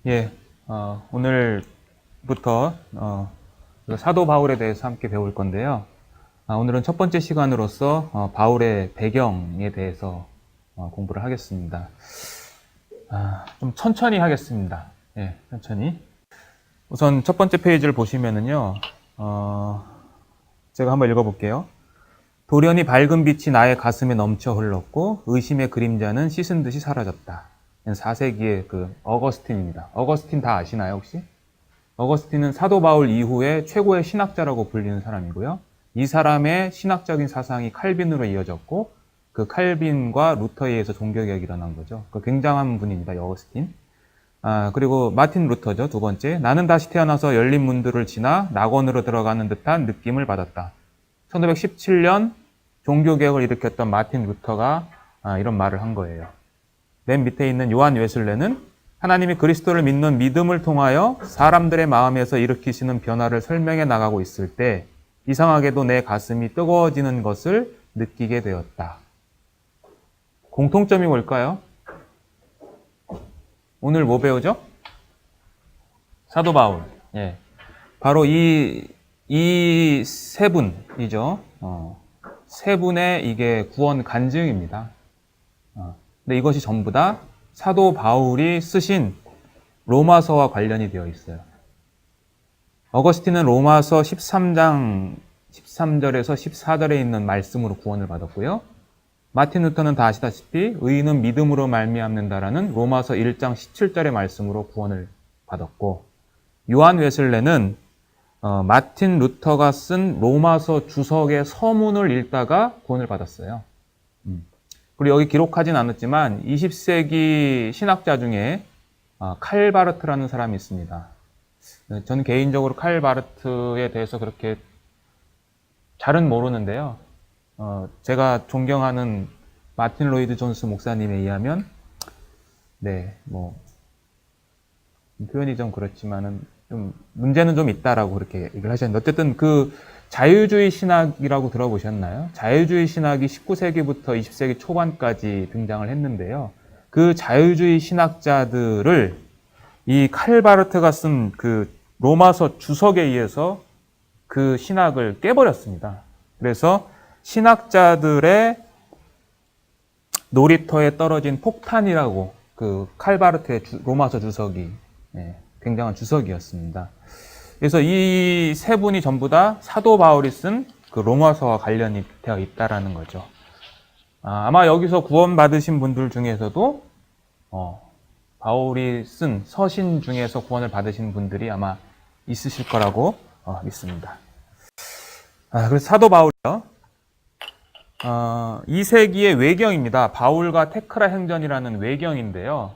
예, 오늘부터 사도 바울에 대해서 함께 배울 건데요. 오늘은 첫 번째 시간으로서 바울의 배경에 대해서 공부를 하겠습니다. 좀 천천히 하겠습니다. 예, 천천히. 우선 첫 번째 페이지를 보시면은요, 제가 한번 읽어볼게요. 돌연히 밝은 빛이 나의 가슴에 넘쳐 흘렀고 의심의 그림자는 씻은 듯이 사라졌다. 4세기의 그 어거스틴입니다. 어거스틴 다 아시나요, 혹시? 어거스틴은 사도 바울 이후에 최고의 신학자라고 불리는 사람이고요. 이 사람의 신학적인 사상이 칼빈으로 이어졌고 그 칼빈과 루터에 의해서 종교개혁이 일어난 거죠. 그 굉장한 분입니다, 어거스틴. 그리고 마틴 루터죠, 두 번째. 나는 다시 태어나서 열린 문들을 지나 낙원으로 들어가는 듯한 느낌을 받았다. 1517년 종교개혁을 일으켰던 마틴 루터가 이런 말을 한 거예요. 맨 밑에 있는 요한 웨슬레는 하나님이 그리스도를 믿는 믿음을 통하여 사람들의 마음에서 일으키시는 변화를 설명해 나가고 있을 때 이상하게도 내 가슴이 뜨거워지는 것을 느끼게 되었다. 공통점이 뭘까요? 오늘 뭐 배우죠? 사도 바울. 예. 바로 이 세 분이죠. 세 분의 이게 구원 간증입니다. 근데 이것이 전부 다 사도 바울이 쓰신 로마서와 관련이 되어 있어요. 어거스틴은 로마서 13장 13절에서 14절에 있는 말씀으로 구원을 받았고요. 마틴 루터는 다 아시다시피 의인은 믿음으로 말미암는다라는 로마서 1장 17절의 말씀으로 구원을 받았고, 요한 웨슬레는 마틴 루터가 쓴 로마서 주석의 서문을 읽다가 구원을 받았어요. 그리고 여기 기록하진 않았지만 20세기 신학자 중에 칼 바르트라는 사람이 있습니다. 저는 개인적으로 칼 바르트에 대해서 그렇게 잘은 모르는데요. 제가 존경하는 마틴 로이드 존스 목사님에 의하면, 표현이 좀 그렇지만은 좀 문제는 좀 있다라고 그렇게 얘기를 하셨는데, 어쨌든 그 자유주의 신학이라고 들어보셨나요? 자유주의 신학이 19세기부터 20세기 초반까지 등장을 했는데요. 그 자유주의 신학자들을 이 칼바르트가 쓴 그 로마서 주석에 의해서 그 신학을 깨버렸습니다. 그래서 신학자들의 놀이터에 떨어진 폭탄이라고 그 칼바르트의 로마서 주석이 굉장한 주석이었습니다. 그래서 이 세 분이 전부 다 사도 바울이 쓴 그 로마서와 관련이 되어 있다라는 거죠. 아마 여기서 구원받으신 분들 중에서도 바울이 쓴 서신 중에서 구원을 받으신 분들이 아마 있으실 거라고 믿습니다. 그래서 사도 바울이요. 2세기의 외경입니다. 바울과 테크라 행전이라는 외경인데요.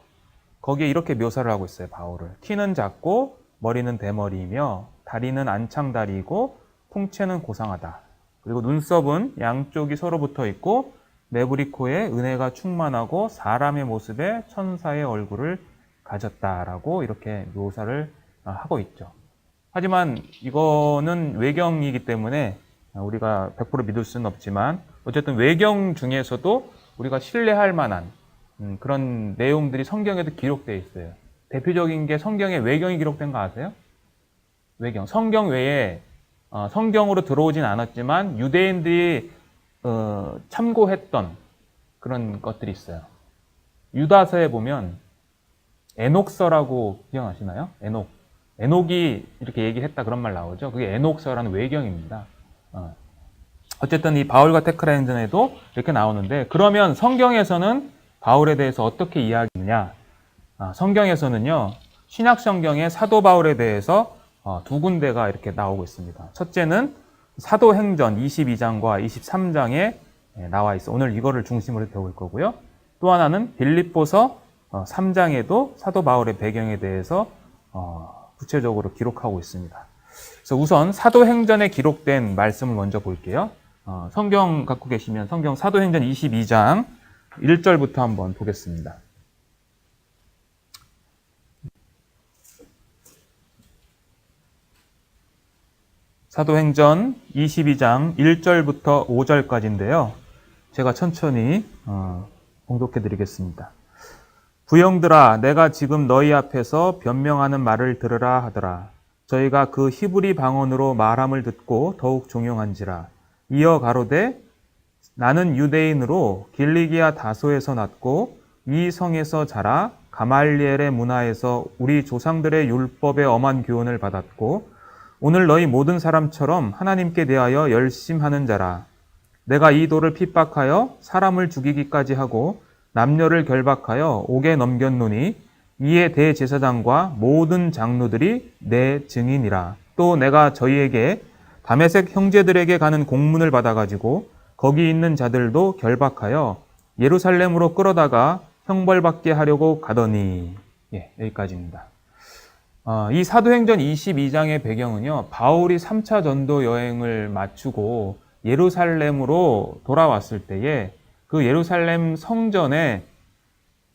거기에 이렇게 묘사를 하고 있어요, 바울을. 키는 작고 머리는 대머리이며 다리는 안창다리이고 풍채는 고상하다. 그리고 눈썹은 양쪽이 서로 붙어 있고 매부리 코에 은혜가 충만하고 사람의 모습에 천사의 얼굴을 가졌다라고 이렇게 묘사를 하고 있죠. 하지만 이거는 외경이기 때문에 우리가 100% 믿을 수는 없지만 어쨌든 외경 중에서도 우리가 신뢰할 만한 그런 내용들이 성경에도 기록되어 있어요. 대표적인 게 성경에 외경이 기록된 거 아세요? 외경. 성경 외에 성경으로 들어오진 않았지만 유대인들이 참고했던 그런 것들이 있어요. 유다서에 보면 에녹서라고 기억하시나요? 에녹이 이렇게 얘기했다 그런 말 나오죠. 그게 에녹서라는 외경입니다. 어쨌든 이 바울과 테크라 행전에도 이렇게 나오는데, 그러면 성경에서는 바울에 대해서 어떻게 이야기하느냐? 성경에서는요, 신약 성경에 사도 바울에 대해서 두 군데가 이렇게 나오고 있습니다. 첫째는 사도행전 22장과 23장에 나와 있어. 오늘 이거를 중심으로 배울 거고요. 또 하나는 빌립보서 3장에도 사도 바울의 배경에 대해서 구체적으로 기록하고 있습니다. 그래서 우선 사도행전에 기록된 말씀을 먼저 볼게요. 성경 갖고 계시면 성경 사도행전 22장 1절부터 한번 보겠습니다. 사도행전 22장 1절부터 5절까지인데요. 제가 천천히 봉독해 드리겠습니다. 부형들아, 내가 지금 너희 앞에서 변명하는 말을 들으라 하더라. 저희가 그 히브리 방언으로 말함을 듣고 더욱 종용한지라. 이어 가로되 나는 유대인으로 길리기아 다소에서 났고 이 성에서 자라 가말리엘의 문화에서 우리 조상들의 율법의 엄한 교훈을 받았고 오늘 너희 모든 사람처럼 하나님께 대하여 열심하는 자라. 내가 이 도를 핍박하여 사람을 죽이기까지 하고 남녀를 결박하여 옥에 넘겼노니 이에 대제사장과 모든 장로들이 내 증인이라. 또 내가 저희에게 다메섹 형제들에게 가는 공문을 받아가지고 거기 있는 자들도 결박하여 예루살렘으로 끌어다가 형벌받게 하려고 가더니. 여기까지입니다. 이 사도행전 22장의 배경은요, 바울이 3차 전도 여행을 마치고 예루살렘으로 돌아왔을 때에 그 예루살렘 성전에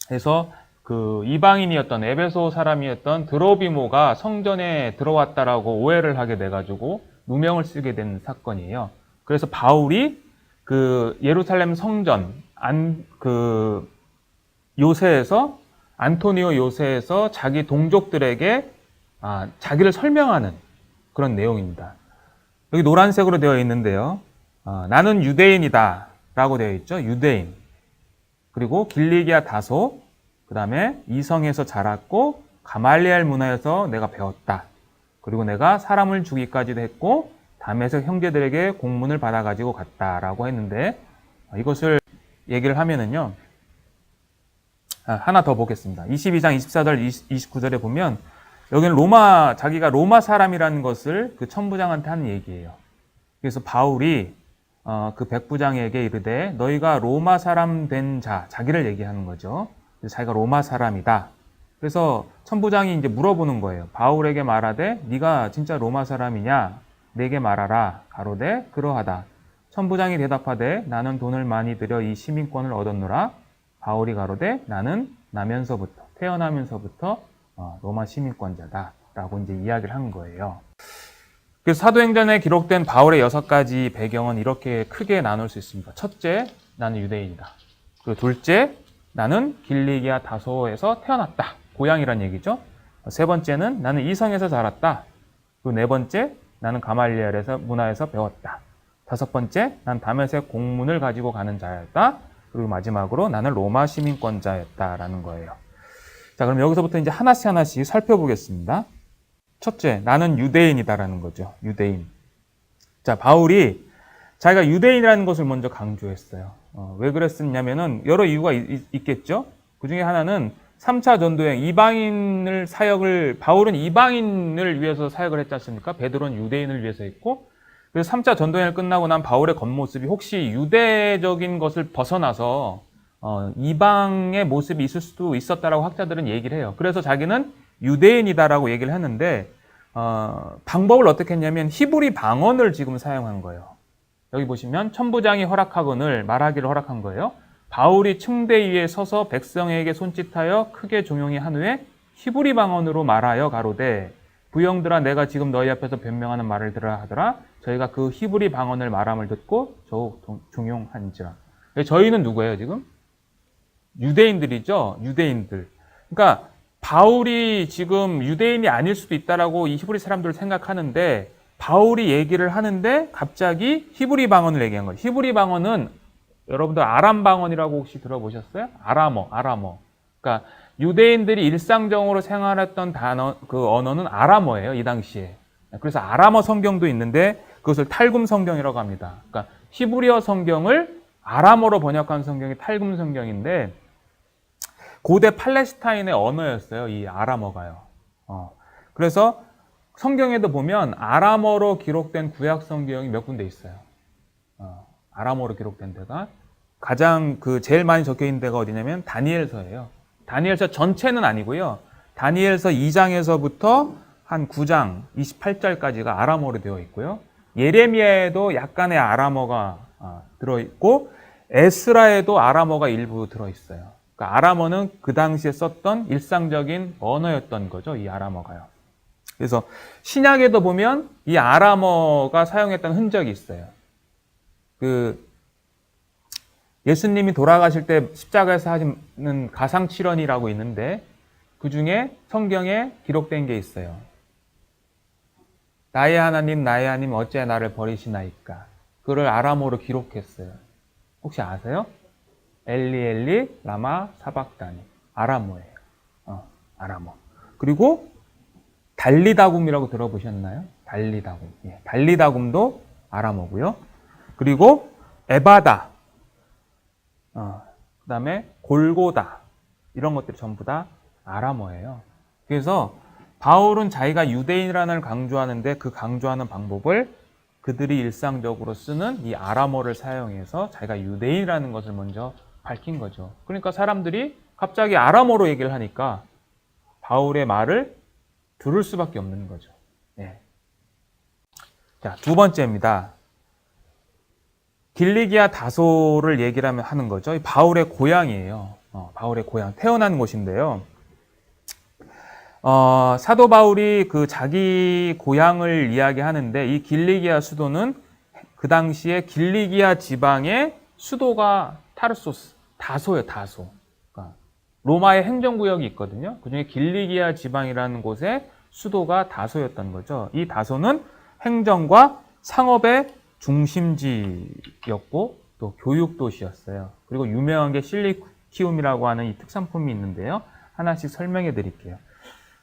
해서 그 이방인이었던 에베소 사람이었던 드로비모가 성전에 들어왔다라고 오해를 하게 돼가지고 누명을 쓰게 된 사건이에요. 그래서 바울이 그 예루살렘 성전 요새에서 안토니오 요새에서 자기 동족들에게 자기를 설명하는 그런 내용입니다. 여기 노란색으로 되어 있는데요. 나는 유대인이다 라고 되어 있죠. 유대인. 그리고 길리기아 다소, 그 다음에 이성에서 자랐고 가말리엘 문화에서 내가 배웠다. 그리고 내가 사람을 죽이기까지도 했고 다메섹 형제들에게 공문을 받아가지고 갔다라고 했는데, 이것을 얘기를 하면은요, 하나 더 보겠습니다. 22장 24절 29절에 보면 여기는 자기가 로마 사람이라는 것을 그 천부장한테 하는 얘기예요. 그래서 바울이 그 백부장에게 이르되 너희가 로마 사람 된 자기를 얘기하는 거죠. 그래서 자기가 로마 사람이다. 그래서 천부장이 이제 물어보는 거예요. 바울에게 말하되 네가 진짜 로마 사람이냐? 내게 말하라. 가로되 그러하다. 천부장이 대답하되 나는 돈을 많이 들여 이 시민권을 얻었노라. 바울이 가로되 나는 태어나면서부터 로마 시민권자다 라고 이제 이야기를 한 거예요. 그래서 사도행전에 기록된 바울의 6가지 배경은 이렇게 크게 나눌 수 있습니다. 첫째, 나는 유대인이다. 그리고 둘째, 나는 길리기아 다소에서 태어났다. 고향이란 얘기죠. 세 번째는 나는 이성에서 자랐다. 그리고 네 번째, 나는 가말리엘에서 문화에서 배웠다. 다섯 번째, 난 다메섹 공문을 가지고 가는 자였다. 그리고 마지막으로 나는 로마 시민권자였다라는 거예요. 자, 그럼 여기서부터 이제 하나씩 살펴보겠습니다. 첫째, 나는 유대인이다라는 거죠. 유대인. 자, 바울이 자기가 유대인이라는 것을 먼저 강조했어요. 왜 그랬었냐면은 여러 이유가 있겠죠. 그 중에 하나는 3차 전도행 바울은 이방인을 위해서 사역을 했지 않습니까? 베드로는 유대인을 위해서 했고, 그래서 3차 전도행을 끝나고 난 바울의 겉모습이 혹시 유대적인 것을 벗어나서 이방의 모습이 있을 수도 있었다라고 학자들은 얘기를 해요. 그래서 자기는 유대인이다라고 얘기를 했는데 방법을 어떻게 했냐면 히브리 방언을 지금 사용한 거예요. 여기 보시면 천부장이 허락하거늘 말하기를 허락한 거예요. 바울이 층대 위에 서서 백성에게 손짓하여 크게 종용이 한 후에 히브리 방언으로 말하여 가로되 부형들아 내가 지금 너희 앞에서 변명하는 말을 들으라 하더라. 저희가 그 히브리 방언을 말함을 듣고 더욱 종용한지라. 저희는 누구예요 지금? 유대인들이죠. 유대인들. 그러니까 바울이 지금 유대인이 아닐 수도 있다라고 이 히브리 사람들을 생각하는데 바울이 얘기를 하는데 갑자기 히브리 방언을 얘기한 거예요. 히브리 방언은 여러분들 아람 방언이라고 혹시 들어보셨어요? 아람어. 그러니까 유대인들이 일상적으로 생활했던 그 언어는 아람어예요, 이 당시에. 그래서 아람어 성경도 있는데 그것을 탈금 성경이라고 합니다. 그러니까 히브리어 성경을 아람어로 번역한 성경이 탈금 성경인데 고대 팔레스타인의 언어였어요, 이 아람어가요. 그래서 성경에도 보면 아람어로 기록된 구약 성경이 몇 군데 있어요. 아람어로 기록된 데가 가장 제일 많이 적혀 있는 데가 어디냐면 다니엘서예요. 다니엘서 전체는 아니고요. 다니엘서 2장에서부터 한 9장 28절까지가 아람어로 되어 있고요. 예레미야에도 약간의 아람어가 들어있고 에스라에도 아람어가 일부 들어있어요. 그러니까 아람어는 그 당시에 썼던 일상적인 언어였던 거죠. 이 아람어가요. 그래서 신약에도 보면 이 아람어가 사용했던 흔적이 있어요. 예수님이 돌아가실 때 십자가에서 하시는 가상칠언이라고 있는데 그 중에 성경에 기록된 게 있어요. 나의 하나님 어찌 나를 버리시나이까. 그를 아람어로 기록했어요. 혹시 아세요? 엘리 엘리 라마 사박다니. 아람어예요. 아람어. 그리고 달리다굼이라고 들어보셨나요? 달리다굼. 예, 달리다굼도 아람어고요. 그리고 에바다. 그 다음에 골고다. 이런 것들이 전부 다 아람어예요. 그래서 바울은 자기가 유대인이라는 걸 강조하는데 그 강조하는 방법을 그들이 일상적으로 쓰는 이 아람어를 사용해서 자기가 유대인이라는 것을 먼저 밝힌 거죠. 그러니까 사람들이 갑자기 아람어로 얘기를 하니까 바울의 말을 들을 수밖에 없는 거죠. 네. 자, 두 번째입니다. 길리기아 다소를 얘기를 하는 거죠. 바울의 고향이에요. 바울의 고향, 태어난 곳인데요. 사도 바울이 그 자기 고향을 이야기하는데 이 길리기아 수도는 그 당시에 길리기아 지방의 수도가 타르소스, 다소예요, 다소. 그러니까 로마의 행정구역이 있거든요. 그 중에 길리기아 지방이라는 곳의 수도가 다소였던 거죠. 이 다소는 행정과 상업의 중심지였고 또 교육도시였어요. 그리고 유명한 게 실리키움이라고 하는 이 특산품이 있는데요. 하나씩 설명해 드릴게요.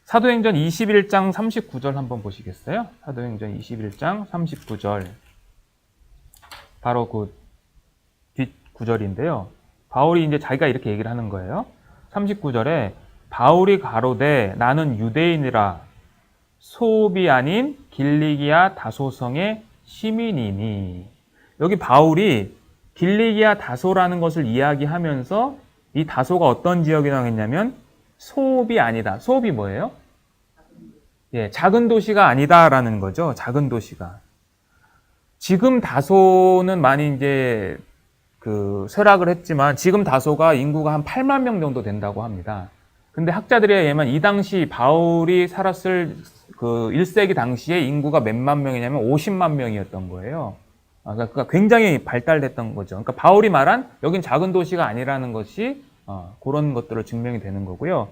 사도행전 21장 39절 한번 보시겠어요? 사도행전 21장 39절. 바로 그 뒷구절인데요. 바울이 이제 자기가 이렇게 얘기를 하는 거예요. 39절에 바울이 가로되 나는 유대인이라 소읍이 아닌 길리기아 다소성의 시민이니. 여기 바울이 길리기아 다소라는 것을 이야기하면서 이 다소가 어떤 지역이라고 했냐면 소읍이 아니다. 소읍이 뭐예요? 예, 작은 도시가 아니다라는 거죠. 작은 도시가. 지금 다소는 많이 이제 쇠락을 했지만 지금 다소가 인구가 한 8만 명 정도 된다고 합니다. 근데 학자들에 의하면 이 당시 바울이 살았을 그 1세기 당시에 인구가 몇만 명이냐면 50만 명이었던 거예요. 그러니까 굉장히 발달됐던 거죠. 그러니까 바울이 말한 여긴 작은 도시가 아니라는 것이 그런 것들로 증명이 되는 거고요.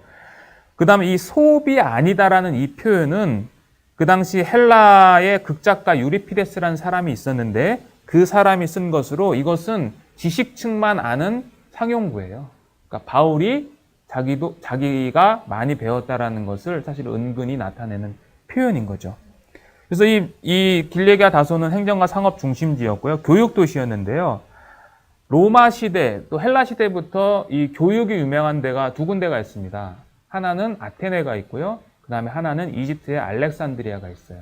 그 다음에 이 소읍이 아니다라는 이 표현은 그 당시 헬라의 극작가 유리피데스라는 사람이 있었는데 그 사람이 쓴 것으로 이것은 지식층만 아는 상용구예요. 그러니까 바울이 자기가 많이 배웠다라는 것을 사실 은근히 나타내는 표현인 거죠. 그래서 이 길리기아 다소는 행정과 상업 중심지였고요. 교육 도시였는데요. 로마 시대 또 헬라 시대부터 이 교육이 유명한 데가 두 군데가 있습니다. 하나는 아테네가 있고요. 그 다음에 하나는 이집트의 알렉산드리아가 있어요.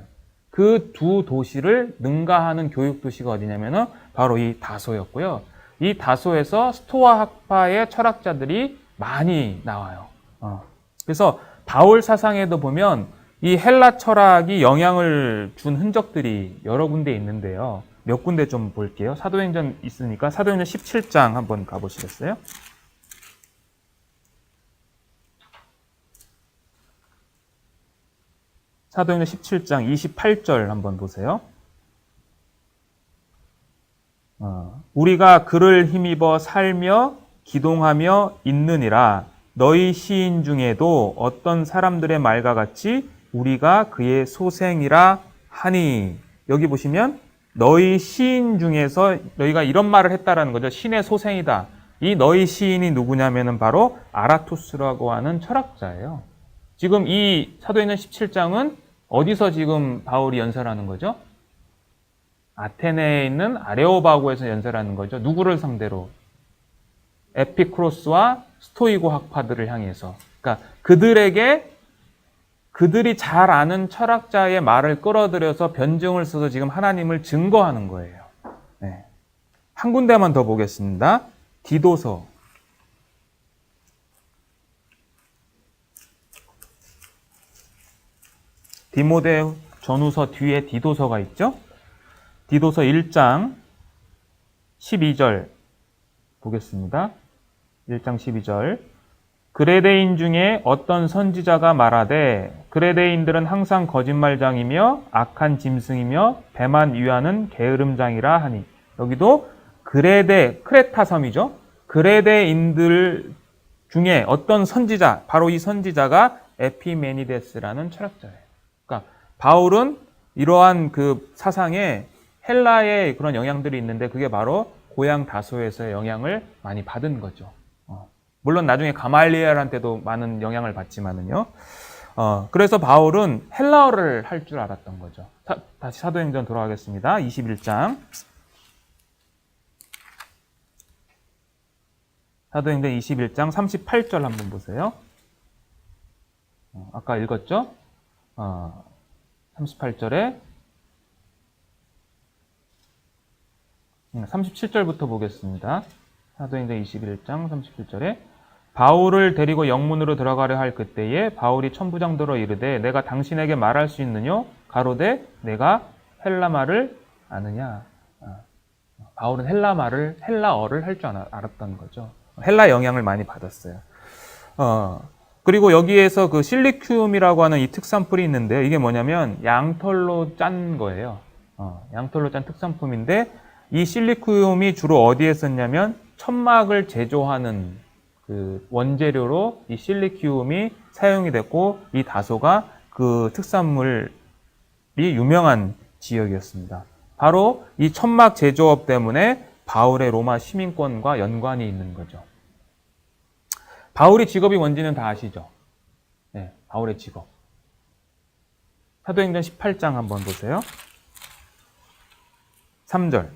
그 두 도시를 능가하는 교육 도시가 어디냐면은 바로 이 다소였고요. 이 다소에서 스토아 학파의 철학자들이 많이 나와요. 그래서 바울 사상에도 보면 이 헬라 철학이 영향을 준 흔적들이 여러 군데 있는데요. 몇 군데 좀 볼게요. 사도행전 있으니까 사도행전 17장 한번 가보시겠어요? 사도행전 17장 28절 한번 보세요. 우리가 그를 힘입어 살며 기동하며 있느니라. 너희 시인 중에도 어떤 사람들의 말과 같이 우리가 그의 소생이라 하니. 여기 보시면 너희 시인 중에서 너희가 이런 말을 했다라는 거죠. 신의 소생이다. 이 너희 시인이 누구냐면은 바로 아라투스라고 하는 철학자예요. 지금 이 사도행전 17장은 어디서 지금 바울이 연설하는 거죠? 아테네에 있는 아레오바고에서 연설하는 거죠. 누구를 상대로? 에피크로스와 스토이고 학파들을 향해서. 그러니까 그들이 잘 아는 철학자의 말을 끌어들여서 변증을 써서 지금 하나님을 증거하는 거예요. 네. 한 군데만 더 보겠습니다. 디도서. 디모데 전후서 뒤에 디도서가 있죠? 디도서 1장 12절 보겠습니다. 1장 12절. 그레데인 중에 어떤 선지자가 말하되 그레데인들은 항상 거짓말장이며 악한 짐승이며 배만 위하는 게으름장이라 하니. 여기도 크레타 섬이죠. 그레데인들 중에 어떤 선지자, 바로 이 선지자가 에피메니데스라는 철학자예요. 그러니까 바울은 이러한 그 사상에 헬라의 그런 영향들이 있는데 그게 바로 고향 다소에서의 영향을 많이 받은 거죠. 물론 나중에 가말리엘한테도 많은 영향을 받지만은요. 그래서 바울은 헬라어를 할 줄 알았던 거죠. 다시 사도행전 돌아가겠습니다. 21장. 사도행전 21장 38절 한번 보세요. 아까 읽었죠? 38절에 37절부터 보겠습니다. 사도행전 21장 37절에 바울을 데리고 영문으로 들어가려 할 그때에 바울이 천부장들어 이르되 내가 당신에게 말할 수 있느뇨? 가로되 내가 헬라말을 아느냐? 바울은 헬라어를 할 줄 알았던 거죠. 헬라 영향을 많이 받았어요. 그리고 여기에서 그 실리큐움이라고 하는 이 특산물이 있는데 이게 뭐냐면 양털로 짠 거예요. 양털로 짠 특산품인데 이 실리큐움이 주로 어디에 썼냐면 천막을 제조하는 그 원재료로 이 실리큐움이 사용이 됐고 이 다소가 그 특산물이 유명한 지역이었습니다. 바로 이 천막 제조업 때문에 바울의 로마 시민권과 연관이 있는 거죠. 바울의 직업이 뭔지는 다 아시죠? 네, 바울의 직업. 사도행전 18장 한번 보세요. 3절.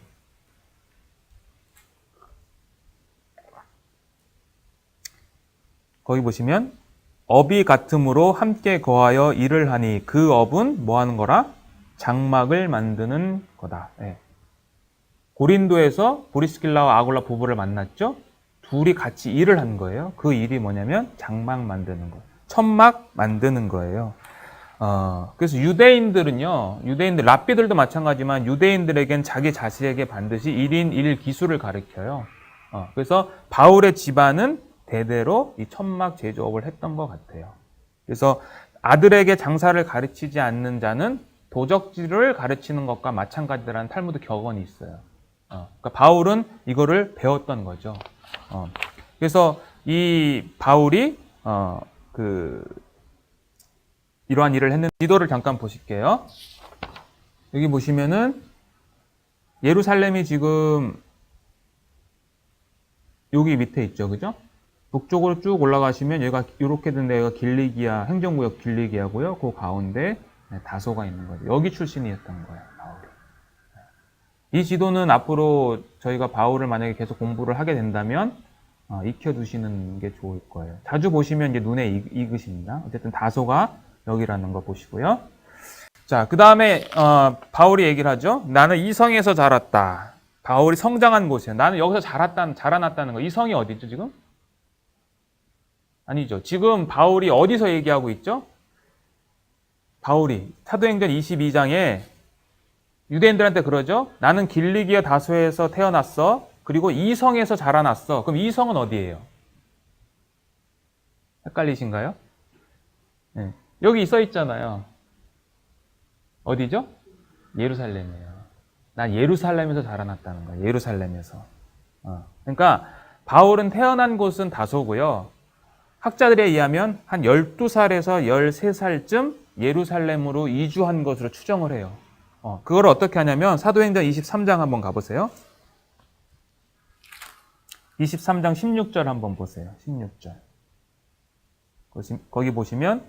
거기 보시면 업이 같음으로 함께 거하여 일을 하니 그 업은 뭐 하는 거라? 장막을 만드는 거다. 네. 고린도에서 브리스길라와 아굴라 부부를 만났죠? 둘이 같이 일을 한 거예요. 그 일이 뭐냐면 장막 만드는 거예요. 천막 만드는 거예요. 그래서 유대인들은요, 랍비들도 마찬가지지만 유대인들에겐 자기 자식에게 반드시 1인 1 기술을 가르쳐요. 그래서 바울의 집안은 대대로 이 천막 제조업을 했던 것 같아요. 그래서 아들에게 장사를 가르치지 않는 자는 도적질을 가르치는 것과 마찬가지라는 탈무드 격언이 있어요. 그러니까 바울은 이거를 배웠던 거죠. 그래서 이 바울이 이러한 일을 했는 지도를 잠깐 보실게요. 여기 보시면은 예루살렘이 지금 여기 밑에 있죠, 그죠? 북쪽으로 쭉 올라가시면 여기가 이렇게 된 데가 길리기아 행정구역 길리기아고요. 그 가운데 다소가 있는 거죠. 여기 출신이었던 거예요, 바울이. 이 지도는 앞으로 저희가 바울을 만약에 계속 공부를 하게 된다면 익혀두시는 게 좋을 거예요. 자주 보시면 이제 눈에 익으십니다. 어쨌든 다소가 여기라는 거 보시고요. 자, 그 다음에 바울이 얘기를 하죠. 나는 이 성에서 자랐다. 바울이 성장한 곳이에요. 나는 여기서 자라났다는 거. 이 성이 어디죠, 지금? 아니죠. 지금 바울이 어디서 얘기하고 있죠? 바울이 사도행전 22장에 유대인들한테 그러죠. 나는 길리기아 다소에서 태어났어. 그리고 이 성에서 자라났어. 그럼 이 성은 어디예요? 헷갈리신가요? 네. 여기 써 있잖아요. 어디죠? 예루살렘이에요. 난 예루살렘에서 자라났다는 거예요. 예루살렘에서. 그러니까 바울은 태어난 곳은 다소고요. 학자들에 의하면 한 12살에서 13살쯤 예루살렘으로 이주한 것으로 추정을 해요. 그걸 어떻게 하냐면 사도행전 23장 한번 가보세요. 23장 16절 한번 보세요. 16절. 거기 보시면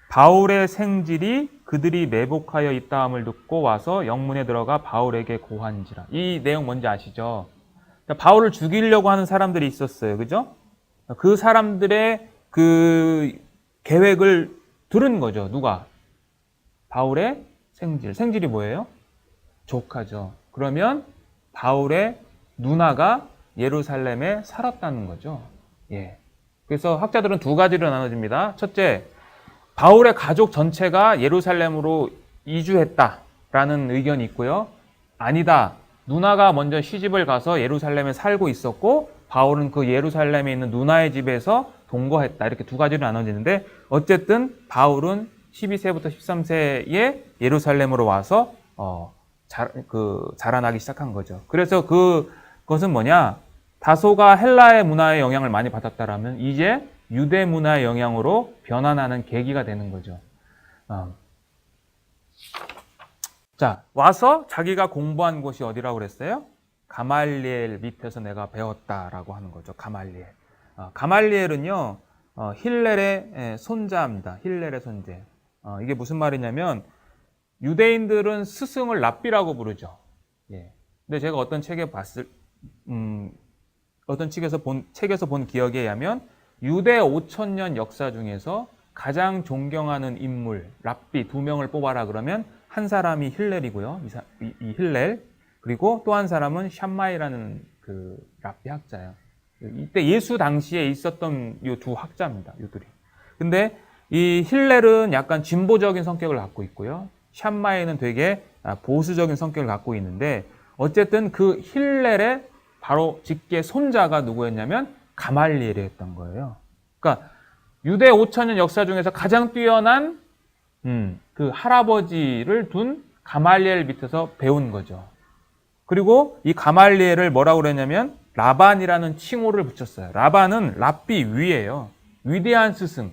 바울의 생질이 그들이 매복하여 있다함을 듣고 와서 영문에 들어가 바울에게 고한지라. 이 내용 뭔지 아시죠? 바울을 죽이려고 하는 사람들이 있었어요. 그죠? 그 사람들의 그 계획을 들은 거죠. 누가? 바울의 생질. 생질이 뭐예요? 조카죠. 그러면 바울의 누나가 예루살렘에 살았다는 거죠. 예. 그래서 학자들은 두 가지로 나눠집니다. 첫째, 바울의 가족 전체가 예루살렘으로 이주했다라는 의견이 있고요. 아니다. 누나가 먼저 시집을 가서 예루살렘에 살고 있었고 바울은 그 예루살렘에 있는 누나의 집에서 동거했다. 이렇게 두 가지로 나눠지는데 어쨌든 바울은 12세부터 13세에 예루살렘으로 와서 자라나기 시작한 거죠. 그래서 그 그것은 뭐냐? 다소가 헬라의 문화의 영향을 많이 받았다라면 이제 유대 문화의 영향으로 변환하는 계기가 되는 거죠. 자, 와서 자기가 공부한 곳이 어디라고 그랬어요? 가말리엘 밑에서 내가 배웠다라고 하는 거죠. 가말리엘. 가말리엘은요, 힐렐의 손자입니다. 힐렐의 손재. 이게 무슨 말이냐면 유대인들은 스승을 랍비라고 부르죠. 예. 근데 제가 어떤 책에서 본 기억에 의하면 유대 5,000년 역사 중에서 가장 존경하는 인물, 랍비 2명을 뽑아라 그러면 한 사람이 힐렐이고요. 이 힐렐. 그리고 또 한 사람은 샴마이라는 그 랍비 학자예요. 이때 예수 당시에 있었던 이 두 학자입니다. 요들이. 근데 이 힐렐은 약간 진보적인 성격을 갖고 있고요. 샴마이는 되게 보수적인 성격을 갖고 있는데 어쨌든 그 힐렐의 바로 직계 손자가 누구였냐면 가말리엘이었던 거예요. 그러니까 유대 5,000년 역사 중에서 가장 뛰어난 그 할아버지를 둔 가말리엘 밑에서 배운 거죠. 그리고 이 가말리엘을 뭐라고 그랬냐면 라반이라는 칭호를 붙였어요. 라반은 랍비 위예요. 위대한 스승.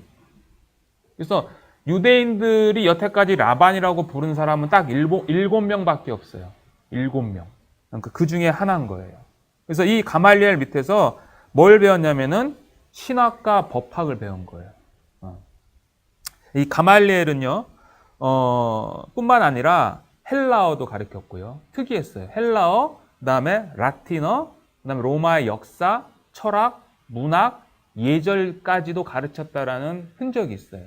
그래서 유대인들이 여태까지 라반이라고 부른 사람은 딱 7명밖에 없어요. 7명. 그러니까 그 중에 하나인 거예요. 그래서 이 가말리엘 밑에서 뭘 배웠냐면은 신학과 법학을 배운 거예요. 이 가말리엘은요, 뿐만 아니라 헬라어도 가르쳤고요. 특이했어요. 헬라어, 그 다음에 라틴어, 그 다음에 로마의 역사, 철학, 문학, 예절까지도 가르쳤다라는 흔적이 있어요.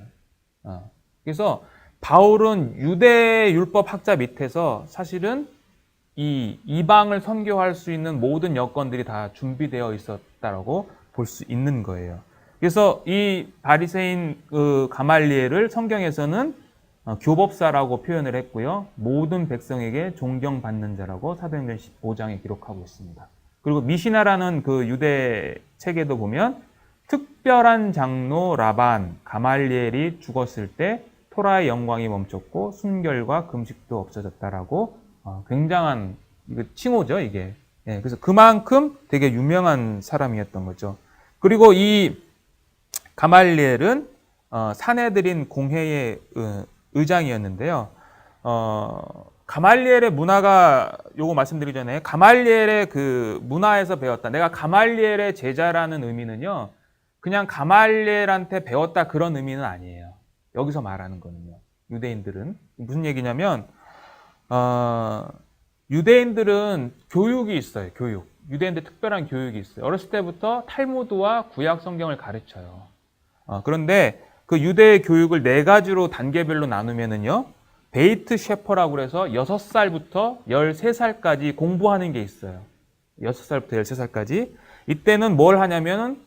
그래서 바울은 유대 율법 학자 밑에서 사실은 이 이방을 선교할 수 있는 모든 여건들이 다 준비되어 있었다라고 볼 수 있는 거예요. 그래서 이 바리새인 가말리엘을 성경에서는 교법사라고 표현을 했고요. 모든 백성에게 존경받는 자라고 사도행전 15장에 기록하고 있습니다. 그리고 미시나라는 그 유대 책에도 보면 특별한 장로 라반 가말리엘이 죽었을 때 토라의 영광이 멈췄고 순결과 금식도 없어졌다라고 굉장한 칭호죠, 이게. 예, 그래서 그만큼 되게 유명한 사람이었던 거죠. 그리고 이 가말리엘은 사내들인 공회의 의장이었는데요. 가말리엘의 문화가 요거 말씀드리기 전에 가말리엘의 그 문화에서 배웠다. 내가 가말리엘의 제자라는 의미는요. 그냥 가말리엘한테 배웠다 그런 의미는 아니에요. 여기서 말하는 거는요. 유대인들은 무슨 얘기냐면 유대인들은 교육이 있어요. 교육. 유대인들 특별한 교육이 있어요. 어렸을 때부터 탈무드와 구약 성경을 가르쳐요. 그런데 그 유대의 교육을 4가지로 단계별로 나누면은요. 베이트 셰퍼라고 해서 6살부터 13살까지 공부하는 게 있어요. 6살부터 13살까지. 이때는 뭘 하냐면은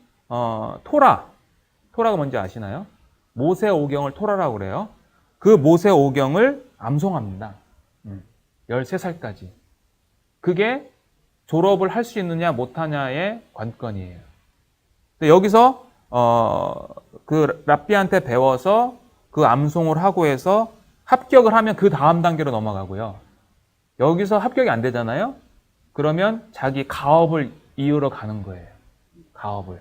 토라가 뭔지 아시나요? 모세 오경을 토라라고 그래요. 그 모세 오경을 암송합니다. 13살까지. 그게 졸업을 할 수 있느냐 못하냐의 관건이에요. 근데 여기서 그 랍비한테 배워서 그 암송을 하고 해서 합격을 하면 그 다음 단계로 넘어가고요. 여기서 합격이 안 되잖아요. 그러면 자기 가업을 이으러 가는 거예요. 가업을.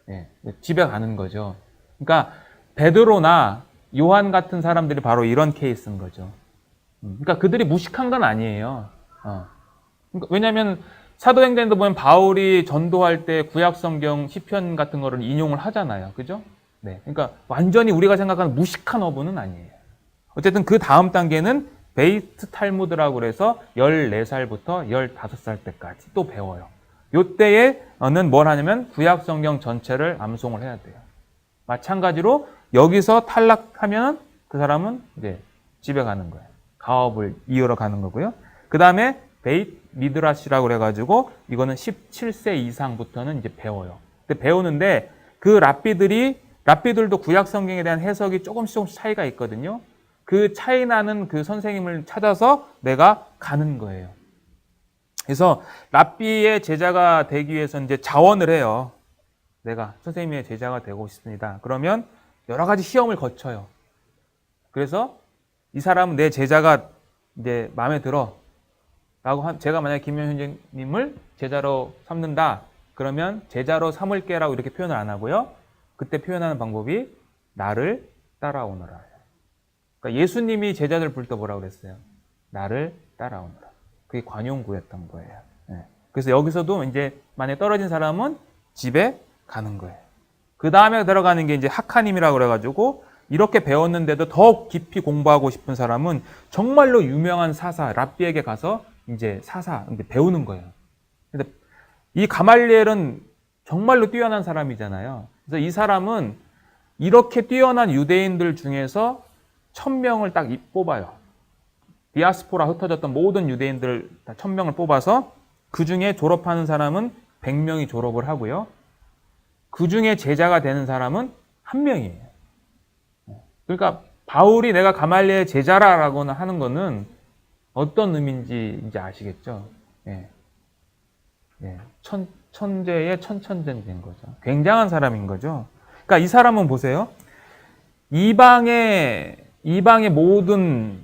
예, 집에 가는 거죠. 그러니까 베드로나 요한 같은 사람들이 바로 이런 케이스인 거죠. 그러니까 그들이 무식한 건 아니에요. 그러니까 왜냐하면 사도행전에도 보면 바울이 전도할 때 구약성경 시편 같은 거를 인용을 하잖아요. 그죠? 네. 그러니까 완전히 우리가 생각하는 무식한 어부는 아니에요. 어쨌든 그 다음 단계는 베이트 탈무드라고 그래서 14살부터 15살 때까지 또 배워요. 요때에는 뭘 하냐면 구약성경 전체를 암송을 해야 돼요. 마찬가지로 여기서 탈락하면 그 사람은 이제 집에 가는 거예요. 가업을 이으러 가는 거고요. 그 다음에 베이트 미드라시라고 그래가지고 이거는 17세 이상부터는 이제 배워요. 근데 배우는데 그 랍비들도 구약 성경에 대한 해석이 조금씩 차이가 있거든요. 그 차이 나는 그 선생님을 찾아서 내가 가는 거예요. 그래서 랍비의 제자가 되기 위해서 이제 자원을 해요. 내가 선생님의 제자가 되고 싶습니다. 그러면 여러 가지 시험을 거쳐요. 그래서 이 사람은 내 제자가 이제 마음에 들어. 제가 만약에 김영현 선생님을 제자로 삼는다. 그러면 제자로 삼을게라고 이렇게 표현을 안 하고요. 그때 표현하는 방법이 나를 따라오너라. 그러니까 예수님이 제자들 부를 때 뭐라고 그랬어요? 나를 따라오너라. 그게 관용구였던 거예요. 네. 그래서 여기서도 이제 만약에 떨어진 사람은 집에 가는 거예요. 그 다음에 들어가는 게 이제 하카님이라고 그래가지고 이렇게 배웠는데도 더 깊이 공부하고 싶은 사람은 정말로 유명한 사사 랍비에게 가서 이제 이제 배우는 거예요. 근데 이 가말리엘은 정말로 뛰어난 사람이잖아요. 그래서 이 사람은 이렇게 뛰어난 유대인들 중에서 1000명을 딱 뽑아요. 디아스포라 흩어졌던 모든 유대인들 1000명을 뽑아서 그 중에 졸업하는 사람은 100명이 졸업을 하고요. 그 중에 제자가 되는 사람은 1명이에요. 그러니까 바울이 내가 가말리엘 제자라고 하는 거는 어떤 의미인지 이제 아시겠죠? 예. 예. 천재의 천천재인 거죠. 굉장한 사람인 거죠. 그러니까 이 사람은 보세요. 이방의 모든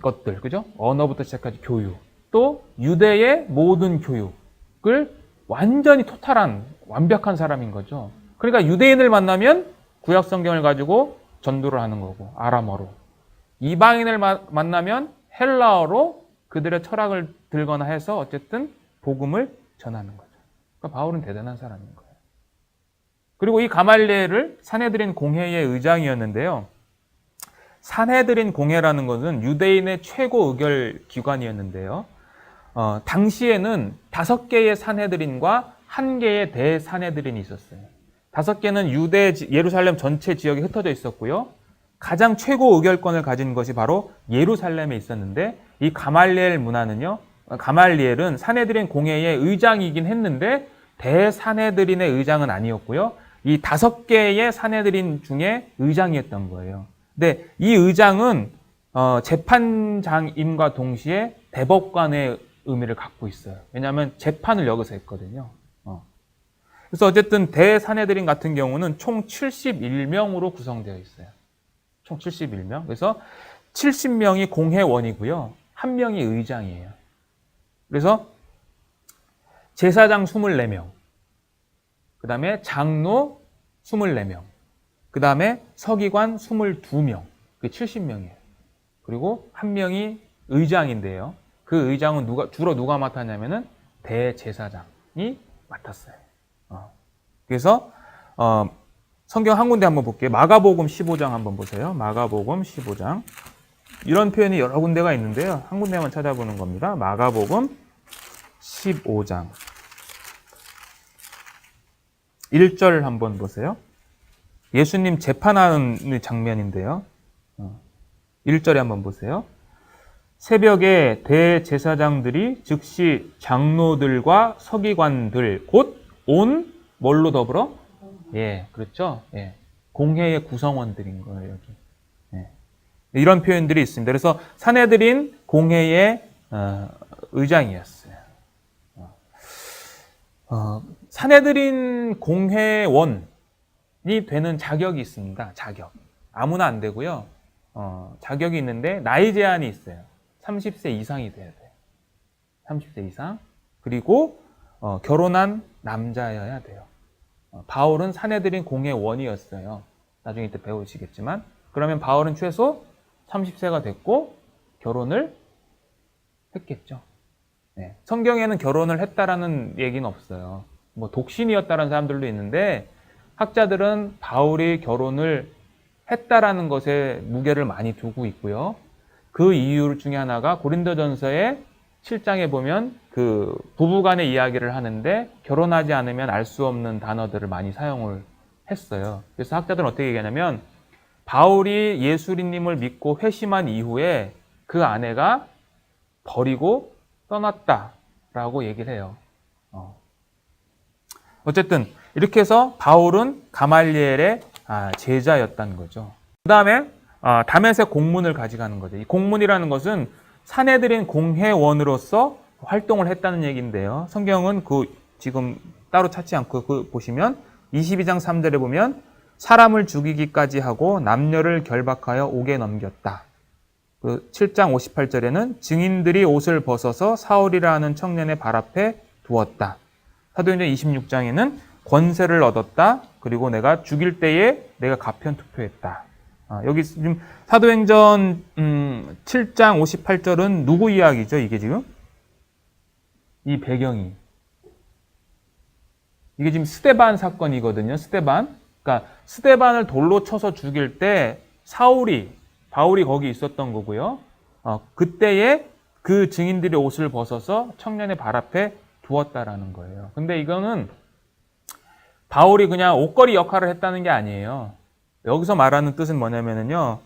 것들, 그죠? 언어부터 시작하지 교육, 또 유대의 모든 교육을 완전히 토탈한 완벽한 사람인 거죠. 그러니까 유대인을 만나면 구약 성경을 가지고 전도를 하는 거고 아람어로, 이방인을 만나면 헬라어로 그들의 철학을 들거나 해서 어쨌든 복음을 전하는 거죠. 그러니까 바울은 대단한 사람인 거예요. 그리고 이 가말리엘을 산헤드린 공회의 의장이었는데요. 산헤드린 공회라는 것은 유대인의 최고 의결 기관이었는데요. 당시에는 5개의 산헤드린과 1개의 대산헤드린이 있었어요. 5개는 유대 예루살렘 전체 지역에 흩어져 있었고요. 가장 최고 의결권을 가진 것이 바로 예루살렘에 있었는데 이 가말리엘은 산헤드린 공회의 의장이긴 했는데 대산헤드린의 의장은 아니었고요. 이 5개의 산헤드린 중에 의장이었던 거예요. 근데 이 의장은 재판장임과 동시에 대법관의 의미를 갖고 있어요. 왜냐하면 재판을 여기서 했거든요. 그래서 어쨌든 대산헤드린 같은 경우는 총 71명으로 구성되어 있어요. 총 71명. 그래서 70명이 공회원이고요. 1명이 의장이에요. 그래서 제사장 24명, 그 다음에 장로 24명, 그 다음에 서기관 22명, 그게 70명이에요. 그리고 1명이 의장인데요. 그 의장은 주로 누가 맡았냐면은 대제사장이 맡았어요. 그래서 성경 한 군데 한번 볼게요. 마가복음 15장 한번 보세요. 마가복음 15장. 이런 표현이 여러 군데가 있는데요. 한 군데만 찾아보는 겁니다. 마가복음 15장. 1절 한번 보세요. 예수님 재판하는 장면인데요. 1절에 한번 보세요. 새벽에 대제사장들이 즉시 장로들과 서기관들 곧 온 뭘로 더불어? 예, 그렇죠. 예, 공회의 구성원들인 거예요, 여기. 예. 이런 표현들이 있습니다. 그래서 산헤드린 공회의 의장이었어요. 산헤드린 공회원이 되는 자격이 있습니다. 자격. 아무나 안 되고요. 자격이 있는데 나이 제한이 있어요. 30세 이상이 돼야 돼요. 30세 이상. 그리고 결혼한 남자여야 돼요. 바울은 산헤드린 공회원이었어요. 나중에 이때 배우시겠지만. 그러면 바울은 최소 30세가 됐고 결혼을 했겠죠. 네. 성경에는 결혼을 했다라는 얘기는 없어요. 뭐 독신이었다라는 사람들도 있는데 학자들은 바울이 결혼을 했다라는 것에 무게를 많이 두고 있고요. 그 이유 중에 하나가 고린도전서의 7장에 보면 그 부부간의 이야기를 하는데 결혼하지 않으면 알 수 없는 단어들을 많이 사용을 했어요. 그래서 학자들은 어떻게 얘기하냐면 바울이 예수님을 믿고 회심한 이후에 그 아내가 버리고 떠났다라고 얘기를 해요. 어쨌든 이렇게 해서 바울은 가말리엘의 제자였다는 거죠. 그 다음에 다메섹 공문을 가져가는 거죠. 이 공문이라는 것은 산헤드린 공회원으로서 활동을 했다는 얘기인데요. 성경은 지금 따로 찾지 않고 보시면 22장 3절에 보면 사람을 죽이기까지 하고 남녀를 결박하여 옥에 넘겼다. 그 7장 58절에는 증인들이 옷을 벗어서 사울이라 하는 청년의 발 앞에 두었다. 사도행전 26장에는 권세를 얻었다. 그리고 내가 죽일 때에 내가 가편 투표했다. 여기 지금 사도행전 7장 58절은 누구 이야기죠? 이게 지금? 이 배경이. 이게 지금 스데반 사건이거든요. 스데반. 그러니까 스데반을 돌로 쳐서 죽일 때 바울이 거기 있었던 거고요. 그때에 그 증인들이 옷을 벗어서 청년의 발 앞에 두었다라는 거예요. 근데 이거는 바울이 그냥 옷걸이 역할을 했다는 게 아니에요. 여기서 말하는 뜻은 뭐냐면요.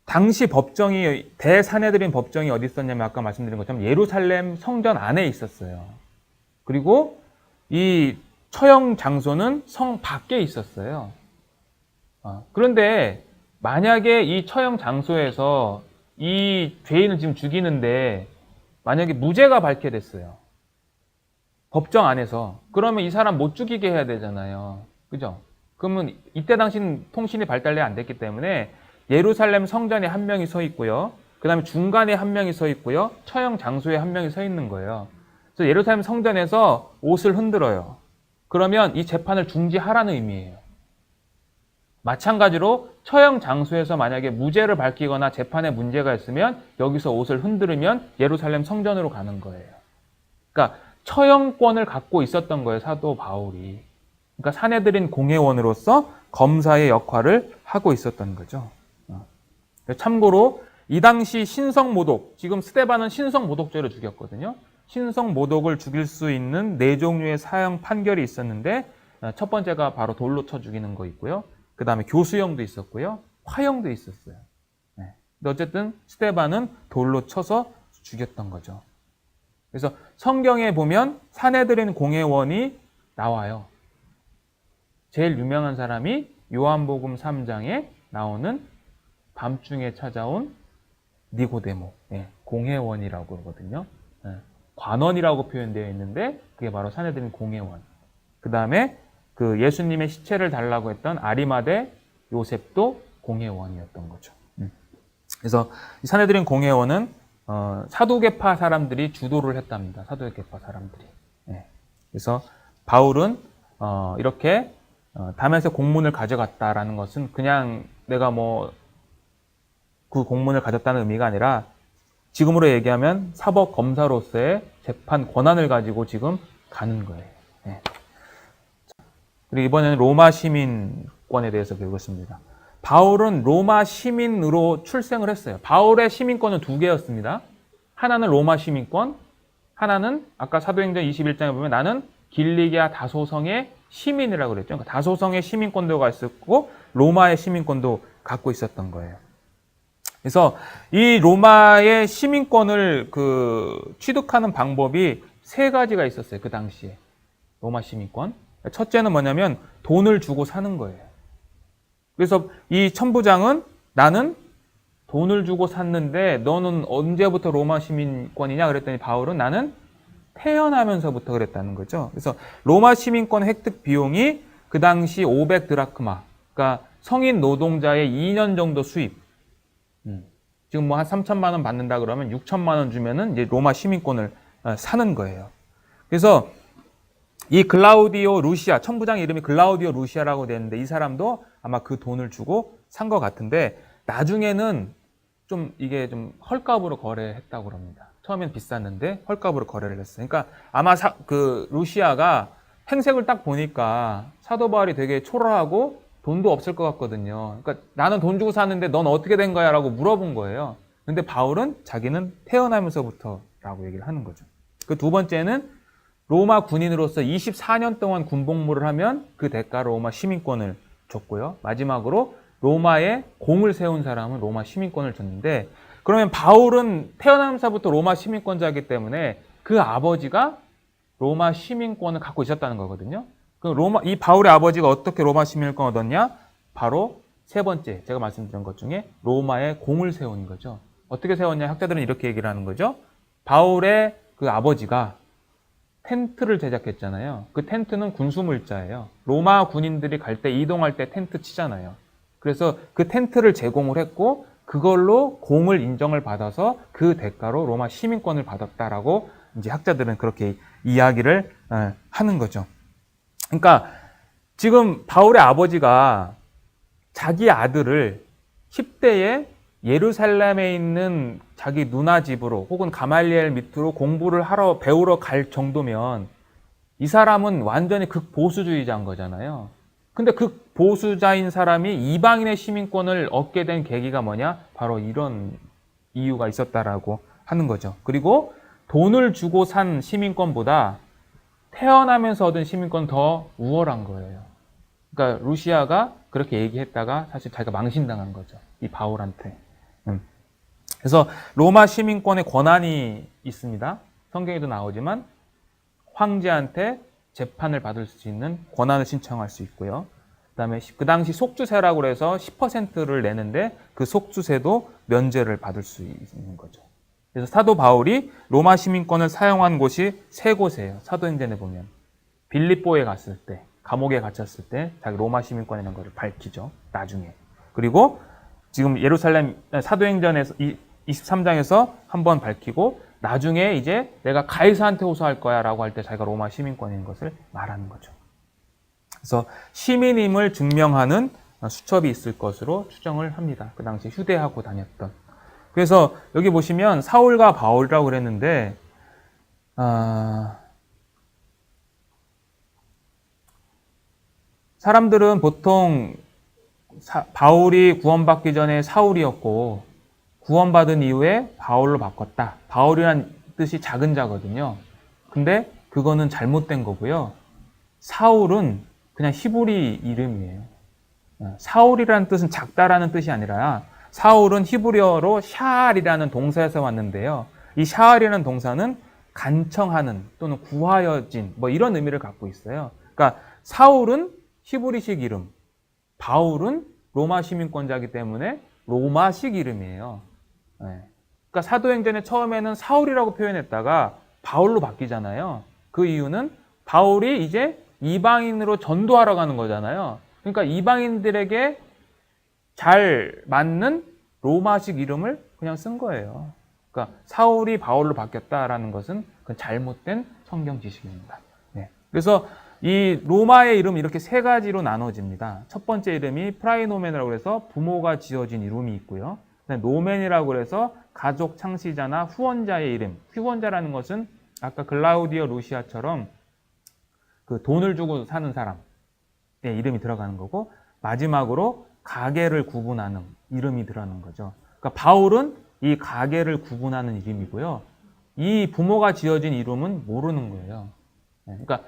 당시 법정이, 대사내들인 법정이 어디 있었냐면 아까 말씀드린 것처럼 예루살렘 성전 안에 있었어요. 그리고 이 처형 장소는 성 밖에 있었어요. 그런데 만약에 이 처형 장소에서 이 죄인을 지금 죽이는데 만약에 무죄가 밝혀졌어요. 법정 안에서. 그러면 이 사람 못 죽이게 해야 되잖아요. 그죠? 그러면 이때 당시는 통신이 발달이 안 됐기 때문에 예루살렘 성전에 한 명이 서 있고요. 그 다음에 중간에 한 명이 서 있고요. 처형 장소에 한 명이 서 있는 거예요. 그래서 예루살렘 성전에서 옷을 흔들어요. 그러면 이 재판을 중지하라는 의미예요. 마찬가지로 처형 장소에서 만약에 무죄를 밝히거나 재판에 문제가 있으면 여기서 옷을 흔들으면 예루살렘 성전으로 가는 거예요. 그러니까 처형권을 갖고 있었던 거예요, 사도 바울이. 그러니까 사내들인 공회원으로서 검사의 역할을 하고 있었던 거죠. 참고로 이 당시 신성모독, 지금 스데반은 신성모독죄로 죽였거든요. 신성모독을 죽일 수 있는 4종류의 사형 판결이 있었는데 첫 번째가 바로 돌로 쳐 죽이는 거 있고요. 그 다음에 교수형도 있었고요. 화형도 있었어요. 근데 어쨌든 스데반은 돌로 쳐서 죽였던 거죠. 그래서 성경에 보면 사내들인 공회원이 나와요. 제일 유명한 사람이 요한복음 3장에 나오는 밤중에 찾아온 니고데모, 공회원이라고 그러거든요. 관원이라고 표현되어 있는데 그게 바로 사내들인 공회원. 그 다음에 그 예수님의 시체를 달라고 했던 아리마대 요셉도 공회원이었던 거죠. 그래서 이 사내들인 공회원은 사두개파 사람들이 주도를 했답니다. 사두개파 사람들이. 그래서 바울은 이렇게 다메섹 공문을 가져갔다라는 것은 그냥 내가 뭐 그 공문을 가졌다는 의미가 아니라 지금으로 얘기하면 사법 검사로서의 재판 권한을 가지고 지금 가는 거예요. 그리고 이번에는 로마 시민권에 대해서 배우겠습니다. 바울은 로마 시민으로 출생을 했어요. 바울의 시민권은 2개였습니다. 하나는 로마 시민권, 하나는 아까 사도행전 21장에 보면 나는 길리기아 다소성의 시민이라고 그랬죠. 그러니까 다소성의 시민권도 있었고 로마의 시민권도 갖고 있었던 거예요. 그래서 이 로마의 시민권을 취득하는 방법이 3가지가 있었어요. 그 당시에. 로마 시민권. 첫째는 뭐냐면 돈을 주고 사는 거예요. 그래서 이 천부장은 나는 돈을 주고 샀는데 너는 언제부터 로마 시민권이냐 그랬더니 바울은 나는 태어나면서부터 그랬다는 거죠. 그래서 로마 시민권 획득 비용이 그 당시 500드라크마, 그러니까 성인 노동자의 2년 정도 수입. 지금 뭐 한 3천만 원 받는다 그러면 6천만 원 주면은 이제 로마 시민권을 사는 거예요. 그래서 이 글라우디오 루시아, 천부장 이름이 글라우디오 루시아라고 되는데 이 사람도 아마 그 돈을 주고 산 것 같은데 나중에는 좀 이게 좀 헐값으로 거래했다고 합니다. 처음엔 비쌌는데 헐값으로 거래를 했어요. 그러니까 아마 루시아가 행색을 딱 보니까 사도 바울이 되게 초라하고 돈도 없을 것 같거든요. 그러니까 나는 돈 주고 샀는데 넌 어떻게 된 거야? 라고 물어본 거예요. 근데 바울은 자기는 태어나면서부터 라고 얘기를 하는 거죠. 그 2번째는 로마 군인으로서 24년 동안 군복무를 하면 그 대가로 로마 시민권을 줬고요. 마지막으로 로마에 공을 세운 사람은 로마 시민권을 줬는데 그러면 바울은 태어나면서부터 로마 시민권자이기 때문에 그 아버지가 로마 시민권을 갖고 있었다는 거거든요. 이 바울의 아버지가 어떻게 로마 시민권을 얻었냐? 바로 3번째, 제가 말씀드린 것 중에 로마에 공을 세운 거죠. 어떻게 세웠냐? 학자들은 이렇게 얘기를 하는 거죠. 바울의 그 아버지가 텐트를 제작했잖아요. 그 텐트는 군수물자예요. 로마 군인들이 갈 때, 이동할 때 텐트 치잖아요. 그래서 그 텐트를 제공을 했고 그걸로 공을 인정을 받아서 그 대가로 로마 시민권을 받았다라고 이제 학자들은 그렇게 이야기를 하는 거죠. 그러니까 지금 바울의 아버지가 자기 아들을 10대에 예루살렘에 있는 자기 누나 집으로 혹은 가말리엘 밑으로 공부를 하러 배우러 갈 정도면 이 사람은 완전히 극보수주의자인 거잖아요. 근데 극보수자인 사람이 이방인의 시민권을 얻게 된 계기가 뭐냐? 바로 이런 이유가 있었다라고 하는 거죠. 그리고 돈을 주고 산 시민권보다 태어나면서 얻은 시민권 더 우월한 거예요. 그러니까 루시아가 그렇게 얘기했다가 사실 자기가 망신당한 거죠. 이 바울한테. 그래서 로마 시민권의 권한이 있습니다. 성경에도 나오지만 황제한테 재판을 받을 수 있는 권한을 신청할 수 있고요. 그다음에 그 당시 속주세라고 해서 10%를 내는데 그 속주세도 면제를 받을 수 있는 거죠. 그래서 사도 바울이 로마 시민권을 사용한 곳이 세 곳이에요. 사도행전에 보면 빌립보에 갔을 때, 감옥에 갇혔을 때 자기 로마 시민권이라는 것을 밝히죠. 나중에. 그리고 지금 예루살렘 사도행전에서 23장에서 한번 밝히고 나중에 이제 내가 가이사한테 호소할 거야 라고 할 때 자기가 로마 시민권인 것을 말하는 거죠. 그래서 시민임을 증명하는 수첩이 있을 것으로 추정을 합니다. 그 당시 휴대하고 다녔던. 그래서 여기 보시면 사울과 바울이라고 그랬는데 사람들은 보통 바울이 구원받기 전에 사울이었고 구원받은 이후에 바울로 바꿨다. 바울이란 뜻이 작은 자거든요. 근데 그거는 잘못된 거고요. 사울은 그냥 히브리 이름이에요. 사울이라는 뜻은 작다라는 뜻이 아니라 사울은 히브리어로 샤알이라는 동사에서 왔는데요. 이 샤알이라는 동사는 간청하는 또는 구하여진 뭐 이런 의미를 갖고 있어요. 그러니까 사울은 히브리식 이름, 바울은 로마 시민권자이기 때문에 로마식 이름이에요. 그러니까 사도행전에 처음에는 사울이라고 표현했다가 바울로 바뀌잖아요. 그 이유는 바울이 이제 이방인으로 전도하러 가는 거잖아요. 그러니까 이방인들에게 잘 맞는 로마식 이름을 그냥 쓴 거예요. 그러니까 사울이 바울로 바뀌었다라는 것은 그 잘못된 성경 지식입니다. 그래서 이 로마의 이름이 이렇게 세 가지로 나눠집니다. 첫 번째 이름이 프라이노멘이라고 해서 부모가 지어진 이름이 있고요. 노멘이라고 해서 가족 창시자나 후원자의 이름. 후원자라는 것은 아까 글라우디오 루시아처럼 그 돈을 주고 사는 사람의 이름이 들어가는 거고, 마지막으로 가계를 구분하는 이름이 들어가는 거죠. 그러니까 바울은 이 가계를 구분하는 이름이고요. 이 부모가 지어진 이름은 모르는 거예요. 그러니까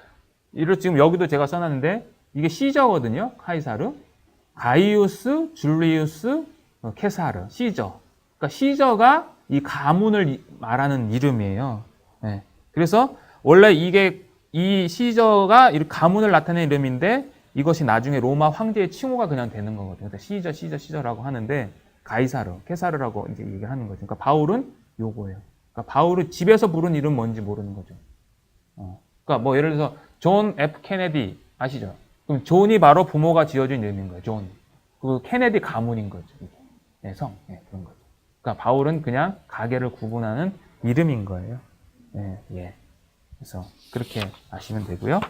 지금 여기도 제가 써놨는데 이게 시저거든요. 카이사르, 가이우스, 줄리우스, 케사르, 시저. 그러니까 시저가 이 가문을 말하는 이름이에요. 그래서 원래 이 시저가 가문을 나타내는 이름인데 이것이 나중에 로마 황제의 칭호가 그냥 되는 거거든요. 시저라고 하는데 가이사르, 케사르라고 이제 얘기를 하는 거죠. 그러니까 바울은 요거예요. 그러니까 바울은 집에서 부른 이름 뭔지 모르는 거죠. 그러니까 뭐 예를 들어서 존 F 케네디 아시죠? 그럼 존이 바로 부모가 지어준 이름인 거예요. 존. 그 케네디 가문인 거죠. 성. 그런 거죠. 그러니까 바울은 그냥 가계를 구분하는 이름인 거예요. 그래서 그렇게 아시면 되고요.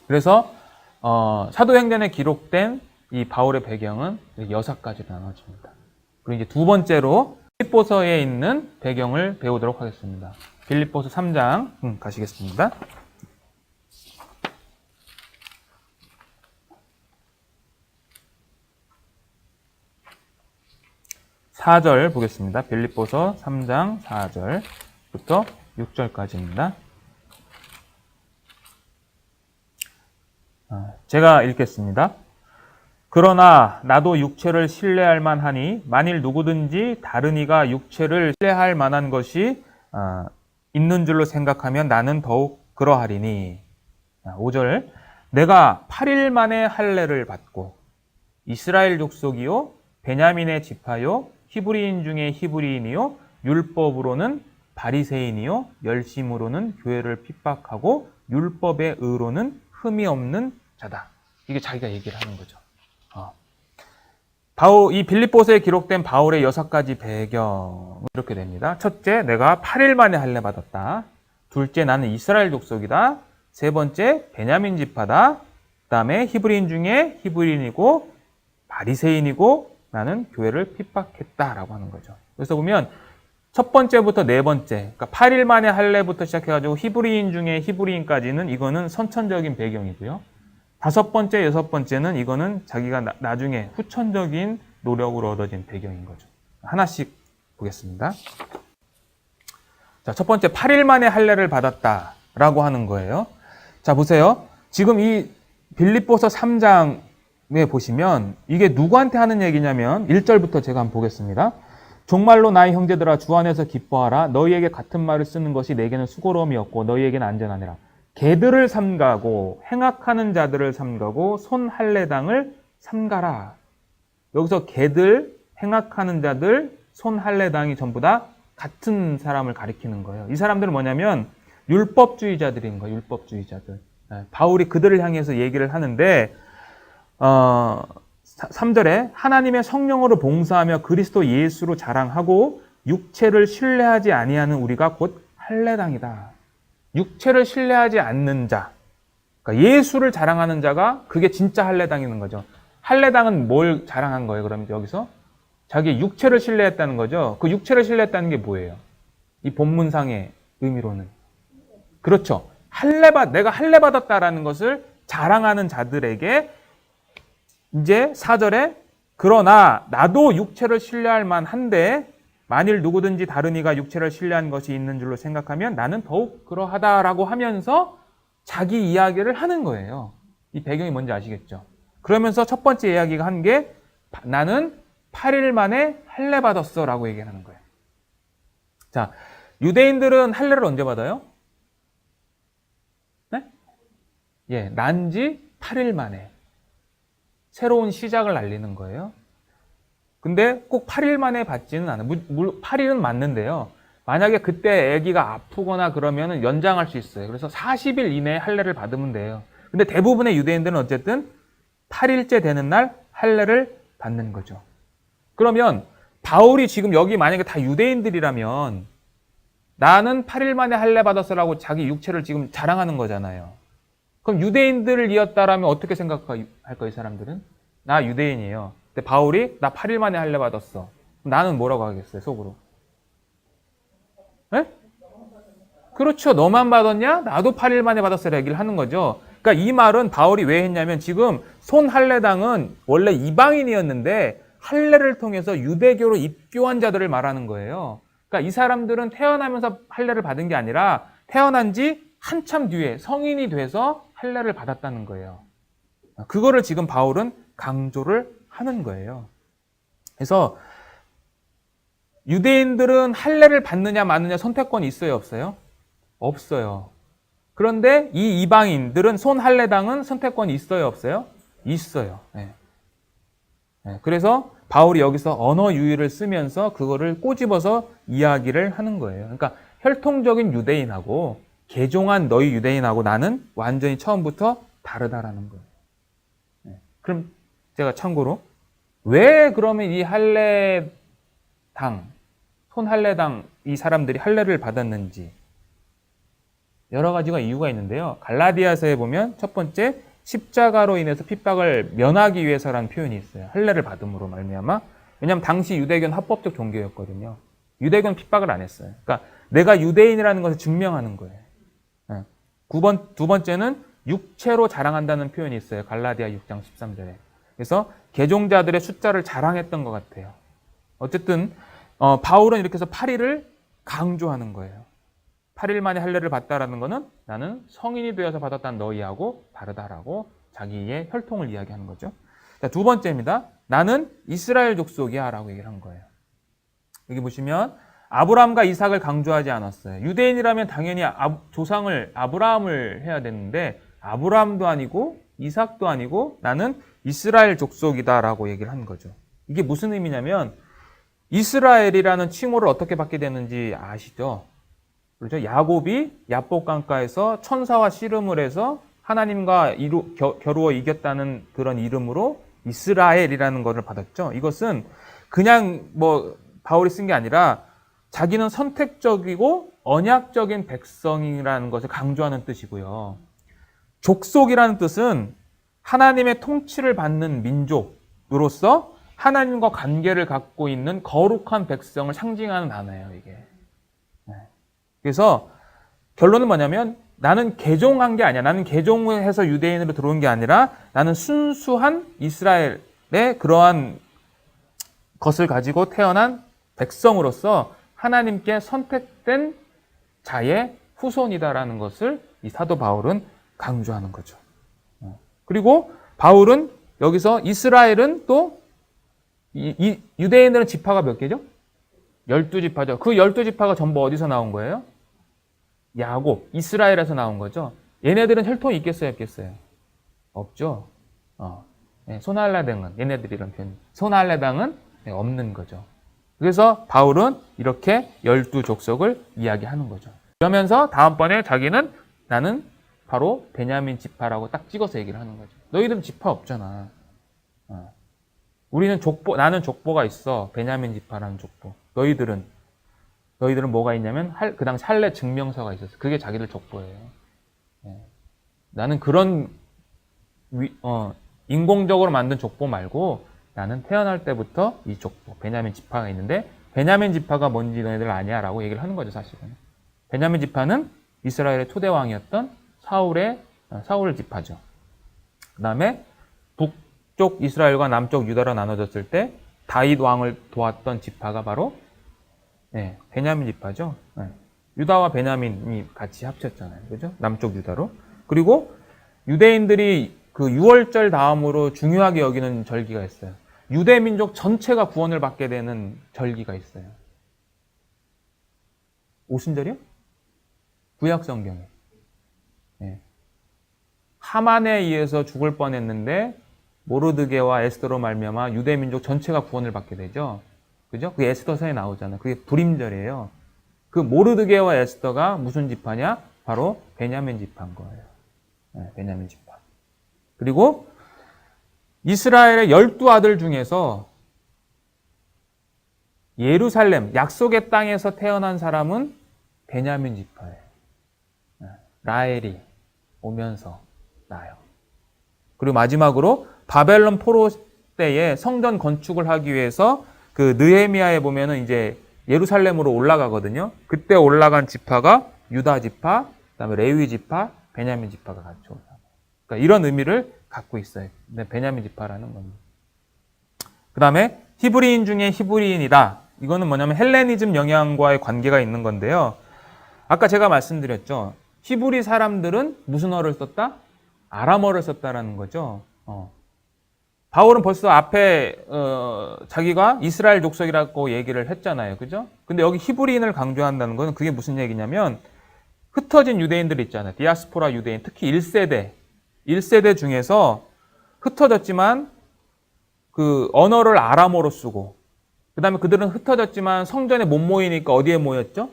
그래서 사도행전에 기록된 이 바울의 배경은 6가지로 나눠집니다. 그리고 이제 두 번째로 빌립보서에 있는 배경을 배우도록 하겠습니다. 빌립보서 3장 가시겠습니다. 4절 보겠습니다. 빌립보서 3장 4절부터 6절까지입니다. 제가 읽겠습니다. 그러나 나도 육체를 신뢰할 만하니 만일 누구든지 다른 이가 육체를 신뢰할 만한 것이 있는 줄로 생각하면 나는 더욱 그러하리니. 5절 내가 8일 만에 할례를 받고 이스라엘 족속이요 베냐민의 지파요 히브리인 중에 히브리인이요 율법으로는 바리새인이요 열심으로는 교회를 핍박하고 율법의 의로는 흠이 없는 자다. 이게 자기가 얘기를 하는 거죠. 이 빌립보서에 기록된 바울의 6가지 배경 이렇게 됩니다. 첫째, 내가 8일 만에 할례 받았다. 둘째, 나는 이스라엘 족속이다. 세 번째, 베냐민 지파다. 그 다음에 히브리인 중에 히브리인이고 바리새인이고 나는 교회를 핍박했다라고 하는 거죠. 그래서 보면 첫 번째부터 네 번째, 그러니까 8일 만에 할례부터 시작해가지고 히브리인 중에 히브리인까지는 이거는 선천적인 배경이고요. 다섯 번째, 여섯 번째는 이거는 자기가 나중에 후천적인 노력으로 얻어진 배경인 거죠. 하나씩 보겠습니다. 자, 첫 번째 8일 만에 할례를 받았다라고 하는 거예요. 자, 보세요. 지금 이 빌립보서 3장에 보시면 이게 누구한테 하는 얘기냐면 1절부터 제가 한번 보겠습니다. 정말로 나의 형제들아 주 안에서 기뻐하라. 너희에게 같은 말을 쓰는 것이 내게는 수고로움이 없고 너희에게는 안전하니라. 개들을 삼가고 행악하는 자들을 삼가고 손 할례당을 삼가라. 여기서 개들, 행악하는 자들, 손 할례당이 전부 다 같은 사람을 가리키는 거예요. 이 사람들은 뭐냐면 율법주의자들인 거예요. 율법주의자들. 바울이 그들을 향해서 얘기를 하는데 3절에 하나님의 성령으로 봉사하며 그리스도 예수로 자랑하고 육체를 신뢰하지 아니하는 우리가 곧 할례당이다. 육체를 신뢰하지 않는 자, 그러니까 예수를 자랑하는 자가 그게 진짜 할례당이는 거죠. 할례당은 뭘 자랑한 거예요? 그러면 여기서 자기 육체를 신뢰했다는 거죠. 그 육체를 신뢰했다는 게 뭐예요? 이 본문상의 의미로는 그렇죠. 내가 할례 받았다라는 것을 자랑하는 자들에게 이제 4절에 그러나 나도 육체를 신뢰할 만한데 만일 누구든지 다른 이가 육체를 신뢰한 것이 있는 줄로 생각하면 나는 더욱 그러하다라고 하면서 자기 이야기를 하는 거예요. 이 배경이 뭔지 아시겠죠? 그러면서 첫 번째 이야기가 한 게 나는 8일 만에 할례 받았어 라고 얘기하는 거예요. 자, 유대인들은 할례를 언제 받아요? 네? 예, 난 지 8일 만에 새로운 시작을 알리는 거예요. 근데 꼭 8일 만에 받지는 않아요. 8일은 맞는데요. 만약에 그때 아기가 아프거나 그러면 연장할 수 있어요. 그래서 40일 이내에 할례를 받으면 돼요. 근데 대부분의 유대인들은 어쨌든 8일째 되는 날 할례를 받는 거죠. 그러면 바울이 지금 여기 만약에 다 유대인들이라면 나는 8일 만에 할례 받았어라고 자기 육체를 지금 자랑하는 거잖아요. 그럼 유대인들이었다라면 어떻게 생각할까, 이 사람들은? 나 유대인이에요. 근데 바울이 나 8일 만에 할례 받았어. 나는 뭐라고 하겠어요, 속으로? 네? 그렇죠. 너만 받았냐? 나도 8일 만에 받았어라 얘기를 하는 거죠. 그러니까 이 말은 바울이 왜 했냐면 지금 손 할례당은 원래 이방인이었는데 할례를 통해서 유대교로 입교한 자들을 말하는 거예요. 그러니까 이 사람들은 태어나면서 할례를 받은 게 아니라 태어난 지 한참 뒤에 성인이 돼서 할례를 받았다는 거예요. 그거를 지금 바울은 강조를 하는 거예요. 그래서 유대인들은 할례를 받느냐 마느냐 선택권이 있어요, 없어요? 없어요. 그런데 이 이방인들은 손 할례당은 선택권이 있어요, 없어요? 있어요. 네. 그래서 바울이 여기서 언어 유희를 쓰면서 그거를 꼬집어서 이야기를 하는 거예요. 그러니까 혈통적인 유대인하고 개종한 너희 유대인하고 나는 완전히 처음부터 다르다라는 거예요. 그럼 제가 참고로 왜 그러면 이 할례당, 손 할례당 이 사람들이 할례를 받았는지 여러 가지가 이유가 있는데요. 갈라디아서에 보면 첫 번째 십자가로 인해서 핍박을 면하기 위해서라는 표현이 있어요. 할례를 받음으로 말미암아. 왜냐하면 당시 유대교는 합법적 종교였거든요. 유대교는 핍박을 안 했어요. 그러니까 내가 유대인이라는 것을 증명하는 거예요. 두 번째는 육체로 자랑한다는 표현이 있어요. 갈라디아 6장 13절에. 그래서 개종자들의 숫자를 자랑했던 것 같아요. 어쨌든 바울은 이렇게 해서 8일을 강조하는 거예요. 8일 만에 할례를 받다라는 것은 나는 성인이 되어서 받았다는 너희하고 다르다라고 자기의 혈통을 이야기하는 거죠. 자, 두 번째입니다. 나는 이스라엘 족속이야 라고 얘기를 한 거예요. 여기 보시면 아브라함과 이삭을 강조하지 않았어요. 유대인이라면 당연히 조상을 아브라함을 해야 되는데 아브라함도 아니고 이삭도 아니고 나는 이스라엘 족속이다라고 얘기를 한 거죠. 이게 무슨 의미냐면 이스라엘이라는 칭호를 어떻게 받게 되는지 아시죠? 그렇죠? 야곱이 야복강가에서 천사와 씨름을 해서 하나님과 겨루어 이겼다는 그런 이름으로 이스라엘이라는 것을 받았죠. 이것은 그냥 뭐 바울이 쓴 게 아니라 자기는 선택적이고 언약적인 백성이라는 것을 강조하는 뜻이고요. 족속이라는 뜻은 하나님의 통치를 받는 민족으로서 하나님과 관계를 갖고 있는 거룩한 백성을 상징하는 단어예요, 이게. 그래서 결론은 뭐냐면 나는 개종한 게 아니야. 나는 개종을 해서 유대인으로 들어온 게 아니라 나는 순수한 이스라엘의 그러한 것을 가지고 태어난 백성으로서 하나님께 선택된 자의 후손이다라는 것을 이 사도 바울은 강조하는 거죠. 그리고 바울은 여기서 이스라엘은 또 유대인들은 지파가 몇 개죠? 12지파죠. 그 12지파가 전부 어디서 나온 거예요? 야곱, 이스라엘에서 나온 거죠. 얘네들은 혈통이 있겠어요, 없겠어요? 없죠. 소날라당은, 얘네들이 이런 표현. 소날라당은 없는 거죠. 그래서 바울은 이렇게 12족속을 이야기하는 거죠. 그러면서 다음번에 자기는 나는 바로 베냐민 지파라고 딱 찍어서 얘기를 하는 거죠. 너희들은 지파 없잖아. 우리는 나는 족보가 있어. 베냐민 지파라는 족보. 너희들은 뭐가 있냐면 그 당시 할례 증명서가 있었어. 그게 자기들 족보예요. 나는 그런 인공적으로 만든 족보 말고 나는 태어날 때부터 이 족보, 베냐민 지파가 있는데 베냐민 지파가 뭔지 너희들 아냐? 라고 얘기를 하는 거죠, 사실은. 베냐민 지파는 이스라엘의 초대 왕이었던 사울 지파죠. 그 다음에 북쪽 이스라엘과 남쪽 유다로 나눠졌을 때 다윗 왕을 도왔던 지파가 바로 베냐민 지파죠. 유다와 베냐민이 같이 합쳤잖아요. 그죠? 남쪽 유다로. 그리고 유대인들이 그 유월절 다음으로 중요하게 여기는 절기가 있어요. 유대 민족 전체가 구원을 받게 되는 절기가 있어요. 오순절이요? 구약 성경에. 하만에 의해서 죽을 뻔했는데 모르드게와 에스더로 말미암아 유대 민족 전체가 구원을 받게 되죠. 그죠? 그 에스더서에 나오잖아요. 그게 불임절이에요. 그 모르드게와 에스더가 무슨 지파냐? 바로 베냐민 지파인 거예요. 베냐민 지파. 그리고 이스라엘의 12아들 중에서 예루살렘, 약속의 땅에서 태어난 사람은 베냐민 지파예요. 라헬이 오면서 나요. 그리고 마지막으로 바벨론 포로 때에 성전 건축을 하기 위해서 그 느헤미야에 보면은 이제 예루살렘으로 올라가거든요. 그때 올라간 지파가 유다 지파, 그다음에 레위 지파, 베냐민 지파가 같이 올라가요. 그러니까 이런 의미를 갖고 있어요. 베냐민 지파라는 겁니다. 그다음에 히브리인 중에 히브리인이다. 이거는 뭐냐면 헬레니즘 영향과의 관계가 있는 건데요. 아까 제가 말씀드렸죠. 히브리 사람들은 무슨 어를 썼다? 아람어를 썼다라는 거죠. 바울은 벌써 앞에 자기가 이스라엘 족속이라고 얘기를 했잖아요. 그죠? 근데 여기 히브리인을 강조한다는 것은 그게 무슨 얘기냐면 흩어진 유대인들 있잖아요. 디아스포라 유대인, 특히 1세대 중에서 흩어졌지만 그 언어를 아람어로 쓰고 그다음에 그들은 흩어졌지만 성전에 못 모이니까 어디에 모였죠?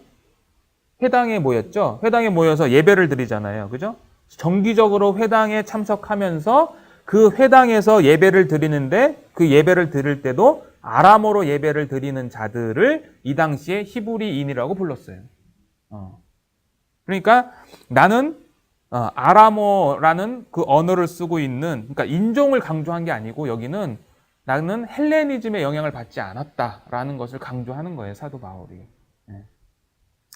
회당에 모였죠. 회당에 모여서 예배를 드리잖아요. 그죠? 정기적으로 회당에 참석하면서 그 회당에서 예배를 드리는데 그 예배를 드릴 때도 아람어로 예배를 드리는 자들을 이 당시에 히브리인이라고 불렀어요. 그러니까 나는 아람어라는 그 언어를 쓰고 있는, 그러니까 인종을 강조한 게 아니고 여기는 나는 헬레니즘의 영향을 받지 않았다라는 것을 강조하는 거예요, 사도 바울이.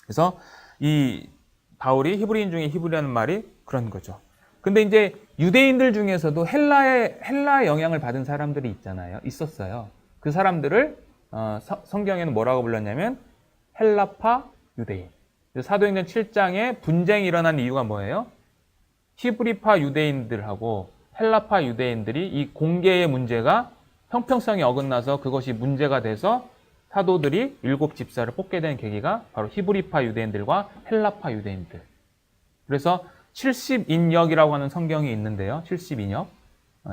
그래서 이 바울이 히브리인 중에 히브리라는 말이 그런 거죠. 근데 이제 유대인들 중에서도 헬라의 영향을 받은 사람들이 있었어요. 그 사람들을 성경에는 뭐라고 불렀냐면 헬라파 유대인. 사도행전 7장에 분쟁이 일어난 이유가 뭐예요? 히브리파 유대인들하고 헬라파 유대인들이 이 공계의 문제가 형평성이 어긋나서 그것이 문제가 돼서 사도들이 7집사를 뽑게 된 계기가 바로 히브리파 유대인들과 헬라파 유대인들. 그래서 70인역이라고 하는 성경이 있는데요. 70인역.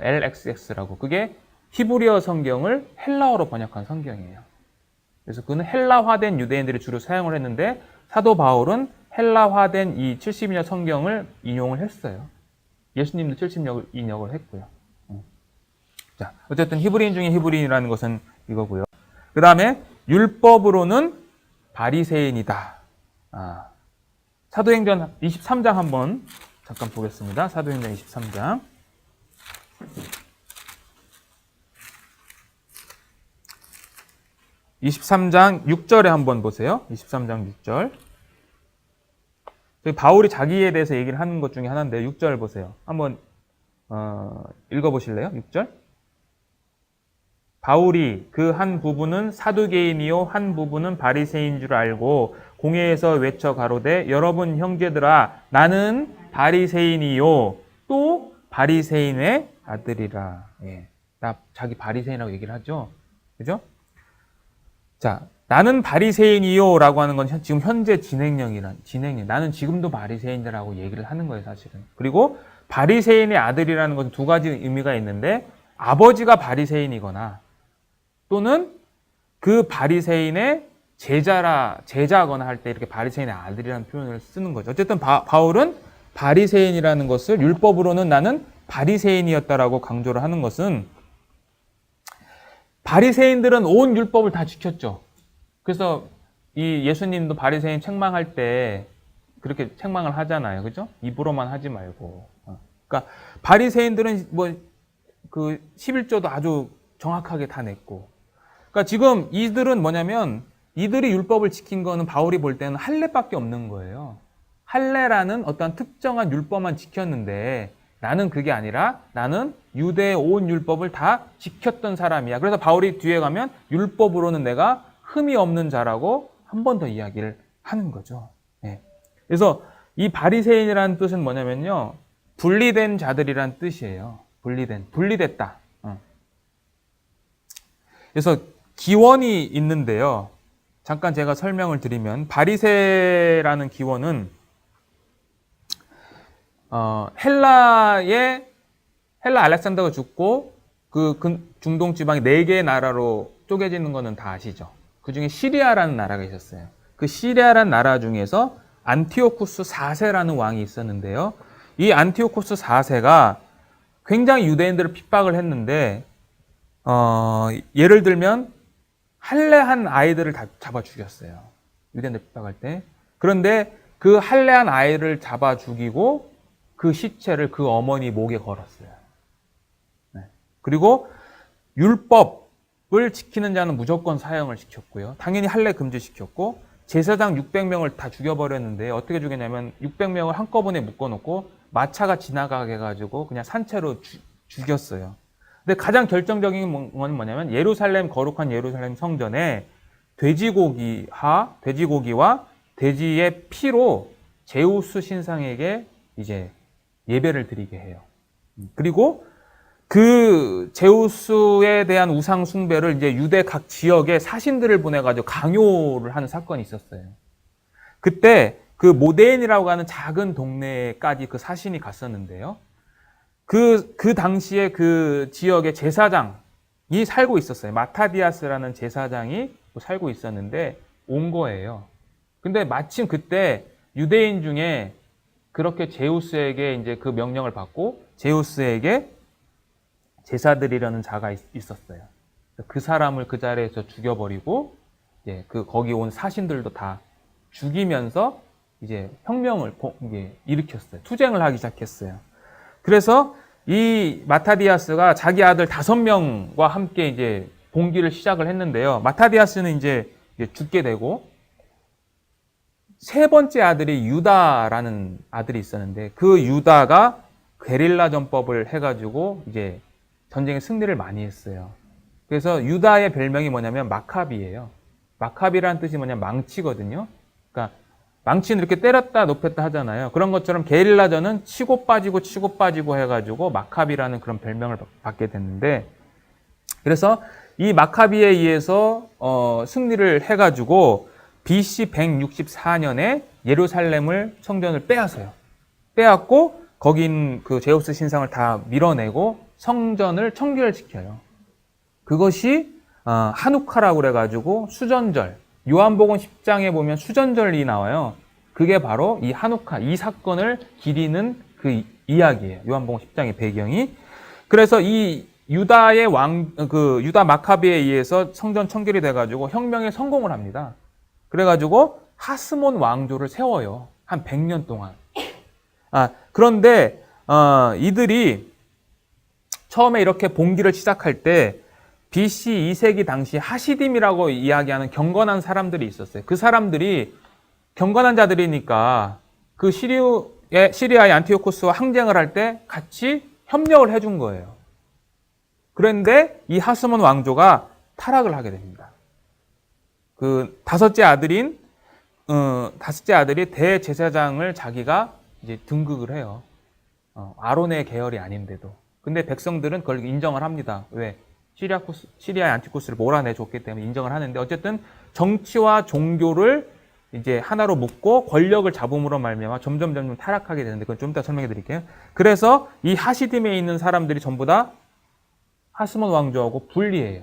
LXX라고. 그게 히브리어 성경을 헬라어로 번역한 성경이에요. 그래서 그는 헬라화된 유대인들이 주로 사용을 했는데 사도 바울은 헬라화된 이 70인역 성경을 인용을 했어요. 예수님도 70인역을 했고요. 자, 어쨌든 히브리인 중에 히브리인이라는 것은 이거고요. 그 다음에 율법으로는 바리새인이다. 사도행전 23장 한번 잠깐 보겠습니다. 사도행전 23장. 23장 6절에 한번 보세요. 23장 6절. 바울이 자기에 대해서 얘기를 하는 것 중에 하나인데 6절 보세요. 한번 읽어보실래요? 6절. 바울이 그 한 부분은 사두개인이요 한 부분은 바리새인 줄 알고 공회에서 외쳐 가로되 여러분 형제들아 나는 바리새인이요 또 바리새인의 아들이라. 예. 나 자기 바리새인이라고 얘기를 하죠. 그죠? 자, 나는 바리새인이요 라고 하는 건 지금 현재 진행형. 나는 지금도 바리새인이라고 얘기를 하는 거예요, 사실은. 그리고 바리새인의 아들이라는 것은 두 가지 의미가 있는데 아버지가 바리새인이거나 또는 그 바리새인의 제자거나 할 때 이렇게 바리새인의 아들이라는 표현을 쓰는 거죠. 어쨌든 바울은 바리새인이라는 것을 율법으로는 나는 바리새인이었다라고 강조를 하는 것은 바리새인들은 온 율법을 다 지켰죠. 그래서 이 예수님도 바리새인 책망할 때 그렇게 책망을 하잖아요. 그죠? 입으로만 하지 말고. 그러니까 바리새인들은 그 11조도 아주 정확하게 다 냈고. 그러니까 지금 이들은 뭐냐면 이들이 율법을 지킨 거는 바울이 볼 때는 할례밖에 없는 거예요. 할례라는 어떤 특정한 율법만 지켰는데 나는 그게 아니라 나는 유대의 온 율법을 다 지켰던 사람이야. 그래서 바울이 뒤에 가면 율법으로는 내가 흠이 없는 자라고 한 번 더 이야기를 하는 거죠. 네. 그래서 이 바리새인이라는 뜻은 뭐냐면요. 분리된 자들이란 뜻이에요. 분리됐다. 그래서 기원이 있는데요. 잠깐 제가 설명을 드리면 바리새라는 기원은 헬라 알렉산더가 죽고 그 중동 지방이 4개의 나라로 쪼개지는 거는 다 아시죠? 그 중에 시리아라는 나라가 있었어요. 그 시리아라는 나라 중에서 안티오쿠스 4세라는 왕이 있었는데요. 이 안티오쿠스 4세가 굉장히 유대인들을 핍박을 했는데 예를 들면 할례한 아이들을 다 잡아 죽였어요. 유대인들 핍박할 때. 그런데 그 할례한 아이를 잡아 죽이고 그 시체를 그 어머니 목에 걸었어요. 네. 그리고 율법을 지키는 자는 무조건 사형을 시켰고요. 당연히 할례 금지시켰고 제사장 600명을 다 죽여버렸는데 어떻게 죽였냐면 600명을 한꺼번에 묶어놓고 마차가 지나가게 해가지고 그냥 산채로 죽였어요. 근데 가장 결정적인 건 뭐냐면 거룩한 예루살렘 성전에 돼지고기와 돼지의 피로 제우스 신상에게 이제 예배를 드리게 해요. 그리고 그 제우스에 대한 우상 숭배를 이제 유대 각 지역에 사신들을 보내가지고 강요를 하는 사건이 있었어요. 그때 그 모데인이라고 하는 작은 동네까지 그 사신이 갔었는데요. 그 당시에 그 지역의 제사장이 살고 있었어요. 마타디아스라는 제사장이 살고 있었는데 온 거예요. 근데 마침 그때 유대인 중에 그렇게 제우스에게 이제 그 명령을 받고 제우스에게 제사드리려는 자가 있었어요. 그 사람을 그 자리에서 죽여버리고 거기 온 사신들도 다 죽이면서 이제 혁명을 일으켰어요. 투쟁을 하기 시작했어요. 그래서 이 마타디아스가 자기 아들 5명과 함께 이제 봉기를 시작을 했는데요. 마타디아스는 이제 죽게 되고 세 번째 아들이 유다라는 아들이 있었는데 그 유다가 게릴라 전법을 해가지고 이제 전쟁에 승리를 많이 했어요. 그래서 유다의 별명이 뭐냐면 마카비예요. 마카비라는 뜻이 뭐냐면 망치거든요. 그러니까 망치는 이렇게 때렸다 높였다 하잖아요. 그런 것처럼 게릴라전은 치고 빠지고 해가지고 마카비라는 그런 별명을 받게 됐는데 그래서 이 마카비에 의해서 승리를 해가지고 BC 164년에 예루살렘을 성전을 빼앗아요. 빼앗고 거기 있는 그 제우스 신상을 다 밀어내고 성전을 청결시켜요. 그것이 하누카라고 그래가지고 수전절, 요한복음 10장에 보면 수전절이 나와요. 그게 바로 이 하누카, 이 사건을 기리는 그 이야기예요. 요한복음 10장의 배경이. 그래서 이 유다의 유다 마카비에 의해서 성전 청결이 돼가지고 혁명에 성공을 합니다. 그래가지고 하스몬 왕조를 세워요. 한 100년 동안. 그런데 이들이 처음에 이렇게 봉기를 시작할 때 BC 2세기 당시 하시딤이라고 이야기하는 경건한 사람들이 있었어요. 그 사람들이 경건한 자들이니까 그 시리아의 안티오코스와 항쟁을 할 때 같이 협력을 해준 거예요. 그런데 이 하스몬 왕조가 타락을 하게 됩니다. 그 다섯째 아들이 대제사장을 자기가 이제 등극을 해요. 아론의 계열이 아닌데도. 근데 백성들은 그걸 인정을 합니다. 왜? 시리아의 안티코스를 몰아내줬기 때문에 인정을 하는데, 어쨌든 정치와 종교를 이제 하나로 묶고 권력을 잡음으로 말미암아 점점 타락하게 되는데, 그건 좀 이따 설명해 드릴게요. 그래서 이 하시딤에 있는 사람들이 전부 다 하스몬 왕조하고 분리해요.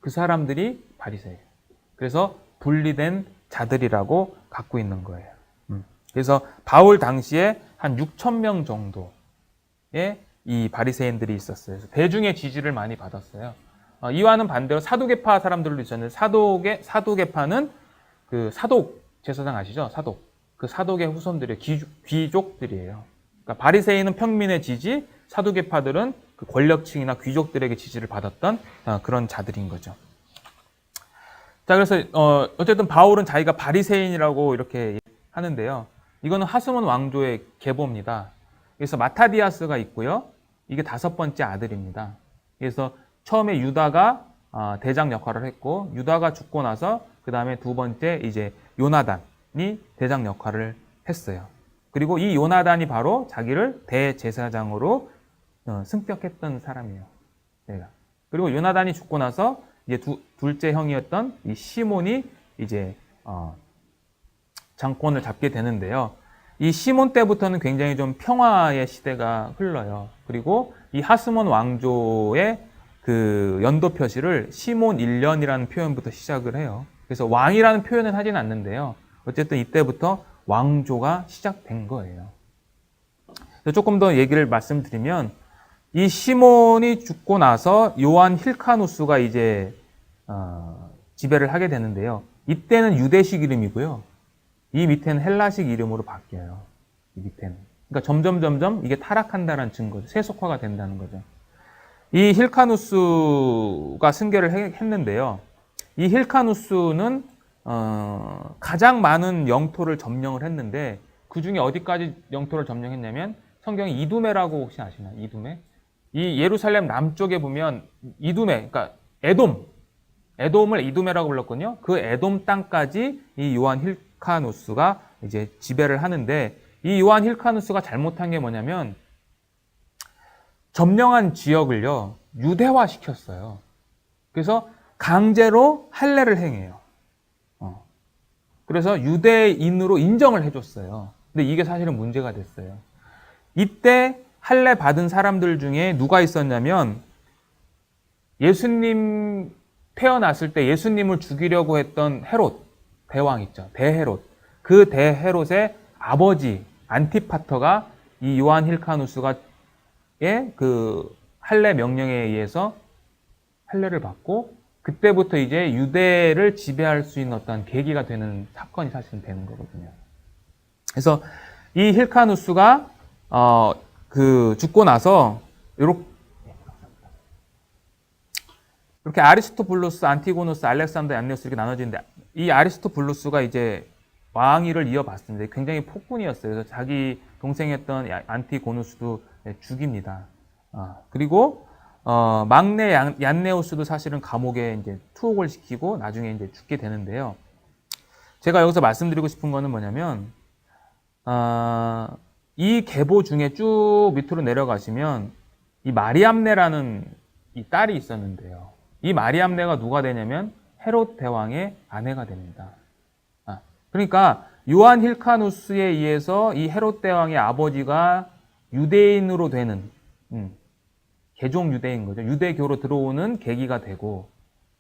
그 사람들이 바리새예요. 그래서 분리된 자들이라고 갖고 있는 거예요. 그래서 바울 당시에 한 6천 명 정도의 이 바리새인들이 있었어요. 그래서 대중의 지지를 많이 받았어요. 이와는 반대로 사두개파 사람들도 있었는데, 사두개파는 그 사독 제사장 아시죠? 사독. 그 사독의 후손들의 귀족들이에요. 그러니까 바리새인은 평민의 지지, 사두개파들은 그 권력층이나 귀족들에게 지지를 받았던 그런 자들인 거죠. 자, 그래서 어쨌든 바울은 자기가 바리새인이라고 이렇게 하는데요. 이거는 하스몬 왕조의 계보입니다. 그래서 마타디아스가 있고요. 이게 5번째 아들입니다. 그래서 처음에 유다가 대장 역할을 했고, 유다가 죽고 나서 그 다음에 2번째 이제 요나단이 대장 역할을 했어요. 그리고 이 요나단이 바로 자기를 대제사장으로 승격했던 사람이에요. 내가. 그리고 요나단이 죽고 나서 이제 둘째 형이었던 이 시몬이 이제 장권을 잡게 되는데요. 이 시몬 때부터는 굉장히 좀 평화의 시대가 흘러요. 그리고 이 하스몬 왕조의 그 연도 표시를 시몬 1년이라는 표현부터 시작을 해요. 그래서 왕이라는 표현은 하진 않는데요. 어쨌든 이때부터 왕조가 시작된 거예요. 조금 더 얘기를 말씀드리면, 이 시몬이 죽고 나서 요한 힐카누스가 이제 지배를 하게 되는데요. 이때는 유대식 이름이고요. 이 밑에는 헬라식 이름으로 바뀌어요. 이 밑에는. 그러니까 점점 이게 타락한다는 증거죠. 세속화가 된다는 거죠. 이 힐카누스가 승계를 했는데요. 이 힐카누스는 가장 많은 영토를 점령을 했는데, 그 중에 어디까지 영토를 점령했냐면, 성경에 이두메라고 혹시 아시나요? 이두메? 이 예루살렘 남쪽에 보면 이두메, 그러니까 에돔을 이두메라고 불렀거든요. 그 에돔 땅까지 이 요한 힐카누스가 이제 지배를 하는데, 이 요한 힐카누스가 잘못한 게 뭐냐면, 점령한 지역을요, 유대화 시켰어요. 그래서 강제로 할례를 행해요. 그래서 유대인으로 인정을 해줬어요. 근데 이게 사실은 문제가 됐어요. 이때 할례 받은 사람들 중에 누가 있었냐면, 예수님 태어났을 때 예수님을 죽이려고 했던 헤롯, 대왕 있죠. 대헤롯. 그 대헤롯의 아버지 안티파터가 이 요한 힐카누스가 그 할례 명령에 의해서 할례를 받고, 그때부터 이제 유대를 지배할 수 있는 어떤 계기가 되는 사건이 사실은 되는 거거든요. 그래서 이 힐카누스가 죽고 나서 이렇게 아리스토블루스, 안티고누스, 알렉산더, 안네우스 이렇게 나눠지는데, 이 아리스토블루스가 이제 왕위를 이어봤습니다. 굉장히 폭군이었어요. 그래서 자기 동생이었던 안티고누스도 죽입니다. 그리고 막내 얀네우스도 사실은 감옥에 이제 투옥을 시키고 나중에 이제 죽게 되는데요. 제가 여기서 말씀드리고 싶은 거는 뭐냐면, 이 계보 중에 쭉 밑으로 내려가시면 이 마리암네라는 이 딸이 있었는데요. 이 마리암네가 누가 되냐면 헤롯 대왕의 아내가 됩니다. 그러니까 요한 힐카누스에 의해서 이 헤롯 대왕의 아버지가 유대인으로 되는 개종 유대인 거죠. 유대교로 들어오는 계기가 되고,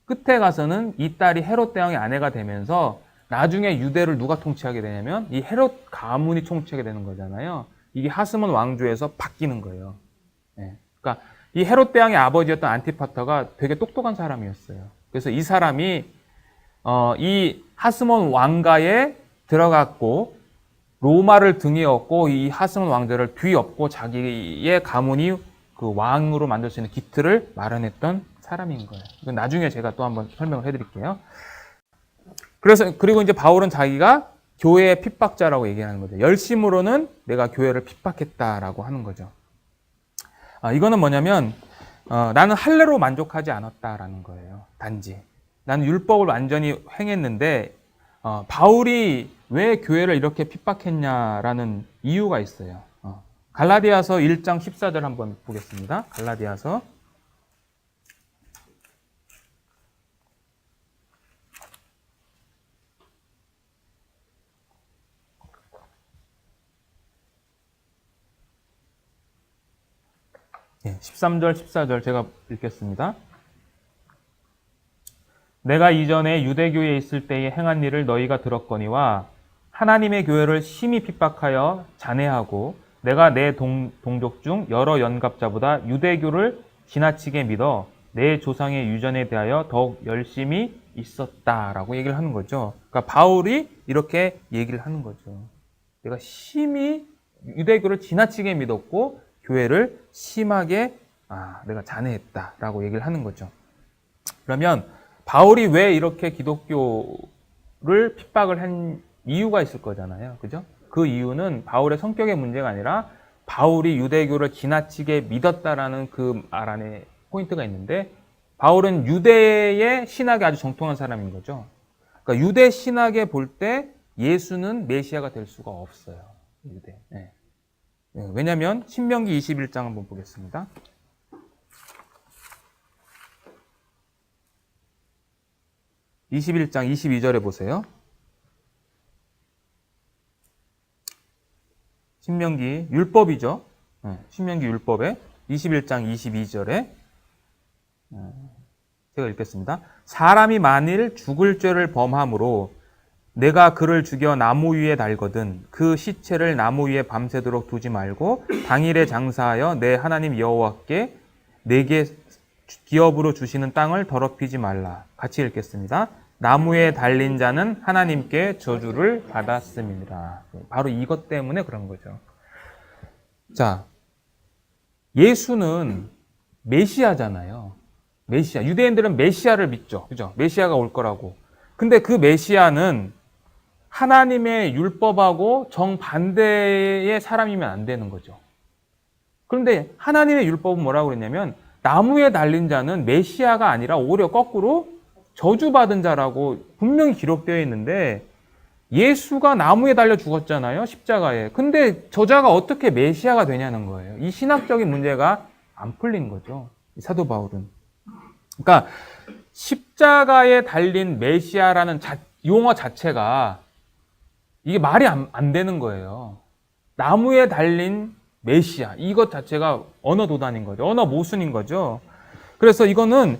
끝에 가서는 이 딸이 헤롯 대왕의 아내가 되면서 나중에 유대를 누가 통치하게 되냐면 이 헤롯 가문이 통치하게 되는 거잖아요. 이게 하스몬 왕조에서 바뀌는 거예요. 그러니까 이 헤롯 대왕의 아버지였던 안티파터가 되게 똑똑한 사람이었어요. 그래서 이 사람이 이 하스몬 왕가에 들어갔고 로마를 등에 업고 이 하스몬 왕자를 뒤엎고 자기의 가문이 그 왕으로 만들 수 있는 기틀을 마련했던 사람인 거예요. 이건 나중에 제가 또 한번 설명을 해드릴게요. 그리고 이제 바울은 자기가 교회의 핍박자라고 얘기하는 거죠. 열심으로는 내가 교회를 핍박했다라고 하는 거죠. 이거는 뭐냐면 나는 할례로 만족하지 않았다라는 거예요. 단지 나는 율법을 완전히 행했는데 바울이 왜 교회를 이렇게 핍박했냐라는 이유가 있어요. 갈라디아서 1장 14절 한번 보겠습니다. 갈라디아서 13절, 14절 제가 읽겠습니다. 내가 이전에 유대교에 있을 때에 행한 일을 너희가 들었거니와 하나님의 교회를 심히 핍박하여 잔해하고 내가 내 동족 중 여러 연갑자보다 유대교를 지나치게 믿어 내 조상의 유전에 대하여 더욱 열심히 있었다라고 얘기를 하는 거죠. 그러니까 바울이 이렇게 얘기를 하는 거죠. 내가 심히 유대교를 지나치게 믿었고 교회를 심하게 내가 잔해했다라고 얘기를 하는 거죠. 그러면 바울이 왜 이렇게 기독교를 핍박을 한 이유가 있을 거잖아요. 그죠? 그 이유는 바울의 성격의 문제가 아니라 바울이 유대교를 지나치게 믿었다라는 그 말 안에 포인트가 있는데 바울은 유대의 신학에 아주 정통한 사람인 거죠. 그러니까 유대 신학에 볼 때 예수는 메시아가 될 수가 없어요. 유대. 네. 왜냐하면 신명기 21장 한번 보겠습니다. (21장) 22절에 보세요. 신명기 율법이죠. 신명기 율법에 21장 22절에 제가 읽겠습니다. 사람이 만일 죽을 죄를 범함으로 내가 그를 죽여 나무 위에 달거든 그 시체를 나무 위에 밤새도록 두지 말고 당일에 장사하여 내 하나님 여호와께 내게 기업으로 주시는 땅을 더럽히지 말라. 같이 읽겠습니다. 나무에 달린 자는 하나님께 저주를 받았음이니라. 바로 이것 때문에 그런 거죠. 자, 예수는 메시아잖아요. 메시아. 유대인들은 메시아를 믿죠. 그죠? 메시아가 올 거라고. 근데 그 메시아는 하나님의 율법하고 정반대의 사람이면 안 되는 거죠. 그런데 하나님의 율법은 뭐라고 그랬냐면 나무에 달린 자는 메시아가 아니라 오히려 거꾸로 저주받은 자라고 분명히 기록되어 있는데 예수가 나무에 달려 죽었잖아요. 십자가에. 근데 저자가 어떻게 메시아가 되냐는 거예요. 이 신학적인 문제가 안 풀린 거죠. 사도 바울은. 그러니까 십자가에 달린 메시아라는 용어 자체가 이게 말이 안 되는 거예요. 나무에 달린 메시아. 이것 자체가 언어 도단인 거죠. 언어 모순인 거죠. 그래서 이거는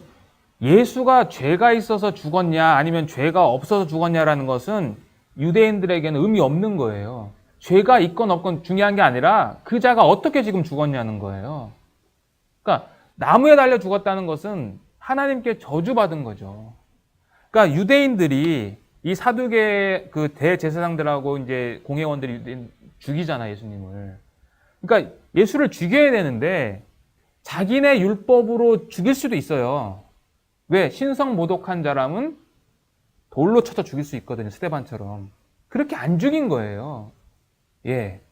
예수가 죄가 있어서 죽었냐 아니면 죄가 없어서 죽었냐라는 것은 유대인들에게는 의미 없는 거예요. 죄가 있건 없건 중요한 게 아니라 그 자가 어떻게 지금 죽었냐는 거예요. 그러니까 나무에 달려 죽었다는 것은 하나님께 저주받은 거죠. 그러니까 유대인들이 이 사두개 그 대제사장들하고 이제 공회원들이 죽이잖아, 예수님을. 그러니까 예수를 죽여야 되는데 자기네 율법으로 죽일 수도 있어요. 왜? 신성 모독한 사람은 돌로 쳐서 죽일 수 있거든요. 스데반처럼. 그렇게 안 죽인 거예요. 예.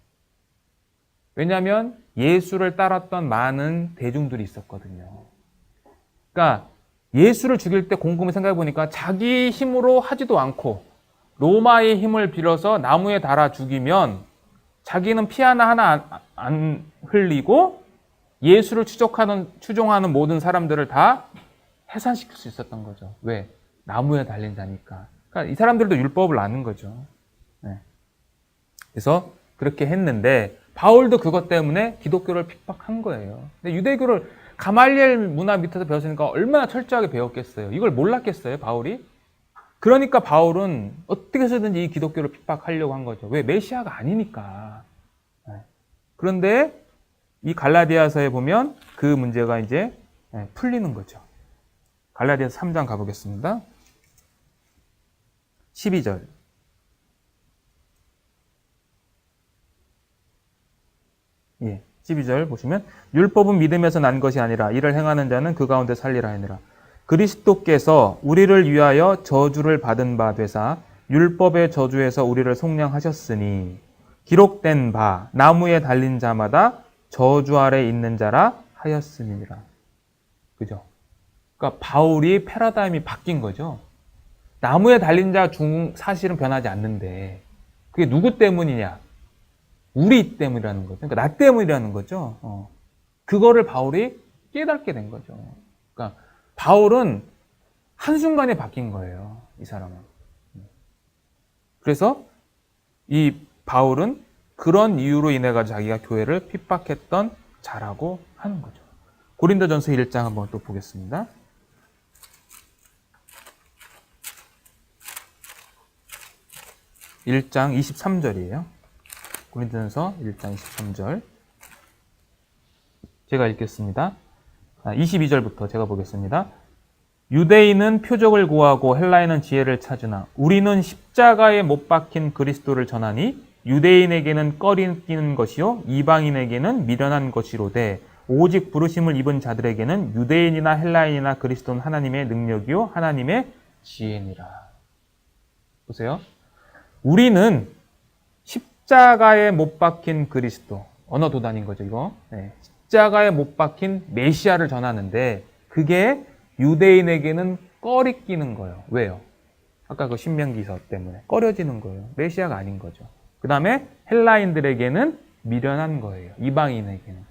왜냐하면 예수를 따랐던 많은 대중들이 있었거든요. 그러니까 예수를 죽일 때 곰곰이 생각해 보니까 자기 힘으로 하지도 않고 로마의 힘을 빌어서 나무에 달아 죽이면 자기는 피 하나 안 흘리고 예수를 추종하는 모든 사람들을 다 해산시킬 수 있었던 거죠. 왜? 나무에 달린 자니까. 그러니까 이 사람들도 율법을 아는 거죠. 네. 그래서 그렇게 했는데 바울도 그것 때문에 기독교를 핍박한 거예요. 근데 유대교를 가말리엘 문화 밑에서 배웠으니까 얼마나 철저하게 배웠겠어요. 이걸 몰랐겠어요, 바울이? 그러니까 바울은 어떻게 해서든지 이 기독교를 핍박하려고 한 거죠. 왜? 메시아가 아니니까. 네. 그런데 이 갈라디아서에 보면 그 문제가 이제 풀리는 거죠. 갈라디아서 3장 가보겠습니다. 12절. 예, 12절 보시면 율법은 믿음에서 난 것이 아니라 이를 행하는 자는 그 가운데 살리라 하니라. 그리스도께서 우리를 위하여 저주를 받은 바 되사 율법의 저주에서 우리를 속량하셨으니 기록된 바 나무에 달린 자마다 저주 아래 있는 자라 하였음이니라. 그죠? 그러니까 바울이 패러다임이 바뀐 거죠. 나무에 달린 자 중 사실은 변하지 않는데 그게 누구 때문이냐? 우리 때문이라는 거죠. 그러니까 나 때문이라는 거죠. 그거를 바울이 깨닫게 된 거죠. 그러니까 바울은 한순간에 바뀐 거예요. 이 사람은. 그래서 이 바울은 그런 이유로 인해 가지고 자기가 교회를 핍박했던 자라고 하는 거죠. 고린도전서 1장 한번 또 보겠습니다. 1장 23절이에요. 고린도전서 1장 23절. 제가 읽겠습니다. 22절부터 제가 보겠습니다. 유대인은 표적을 구하고 헬라인은 지혜를 찾으나 우리는 십자가에 못 박힌 그리스도를 전하니 유대인에게는 꺼리끼는 것이요 이방인에게는 미련한 것이로되 오직 부르심을 입은 자들에게는 유대인이나 헬라인이나 그리스도는 하나님의 능력이요 하나님의 지혜니라. 보세요. 우리는 십자가에 못 박힌 그리스도, 언어 도단인 거죠 이거. 십자가에 못 박힌 메시아를 전하는데 그게 유대인에게는 꺼리끼는 거예요. 왜요? 아까 그 신명기서 때문에 꺼려지는 거예요. 메시아가 아닌 거죠. 그 다음에 헬라인들에게는 미련한 거예요. 이방인에게는.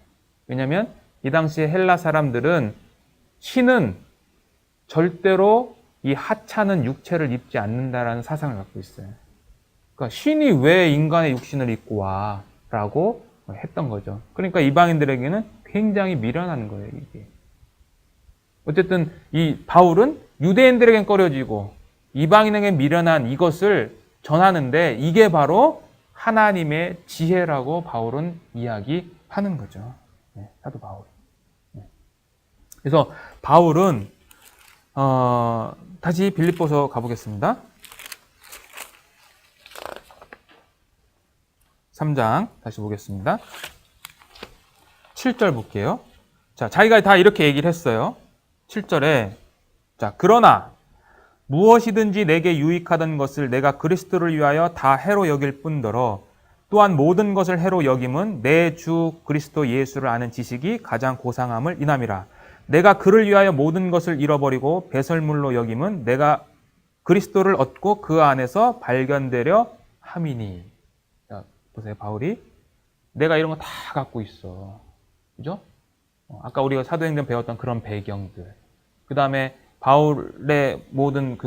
왜냐하면 이 당시에 헬라 사람들은 신은 절대로 이 하찮은 육체를 입지 않는다라는 사상을 갖고 있어요. 그러니까 신이 왜 인간의 육신을 입고 와? 라고 했던 거죠. 그러니까 이방인들에게는 굉장히 미련한 거예요, 이게. 어쨌든 이 바울은 유대인들에겐 꺼려지고 이방인에게 미련한 이것을 전하는데 이게 바로 하나님의 지혜라고 바울은 이야기하는 거죠. 사도 바울. 그래서 바울은 다시 빌립보서 가보겠습니다. 3장 다시 보겠습니다. 7절 볼게요. 자, 자기가 다 이렇게 얘기를 했어요. 7절에 자, 그러나 무엇이든지 내게 유익하던 것을 내가 그리스도를 위하여 다 해로 여길 뿐더러 또한 모든 것을 해로 여김은 내 주 그리스도 예수를 아는 지식이 가장 고상함을 인함이라. 내가 그를 위하여 모든 것을 잃어버리고 배설물로 여김은 내가 그리스도를 얻고 그 안에서 발견되려 함이니. 자, 보세요. 바울이 내가 이런 거 다 갖고 있어. 그죠? 아까 우리가 사도행전 배웠던 그런 배경들. 그 다음에 바울의 모든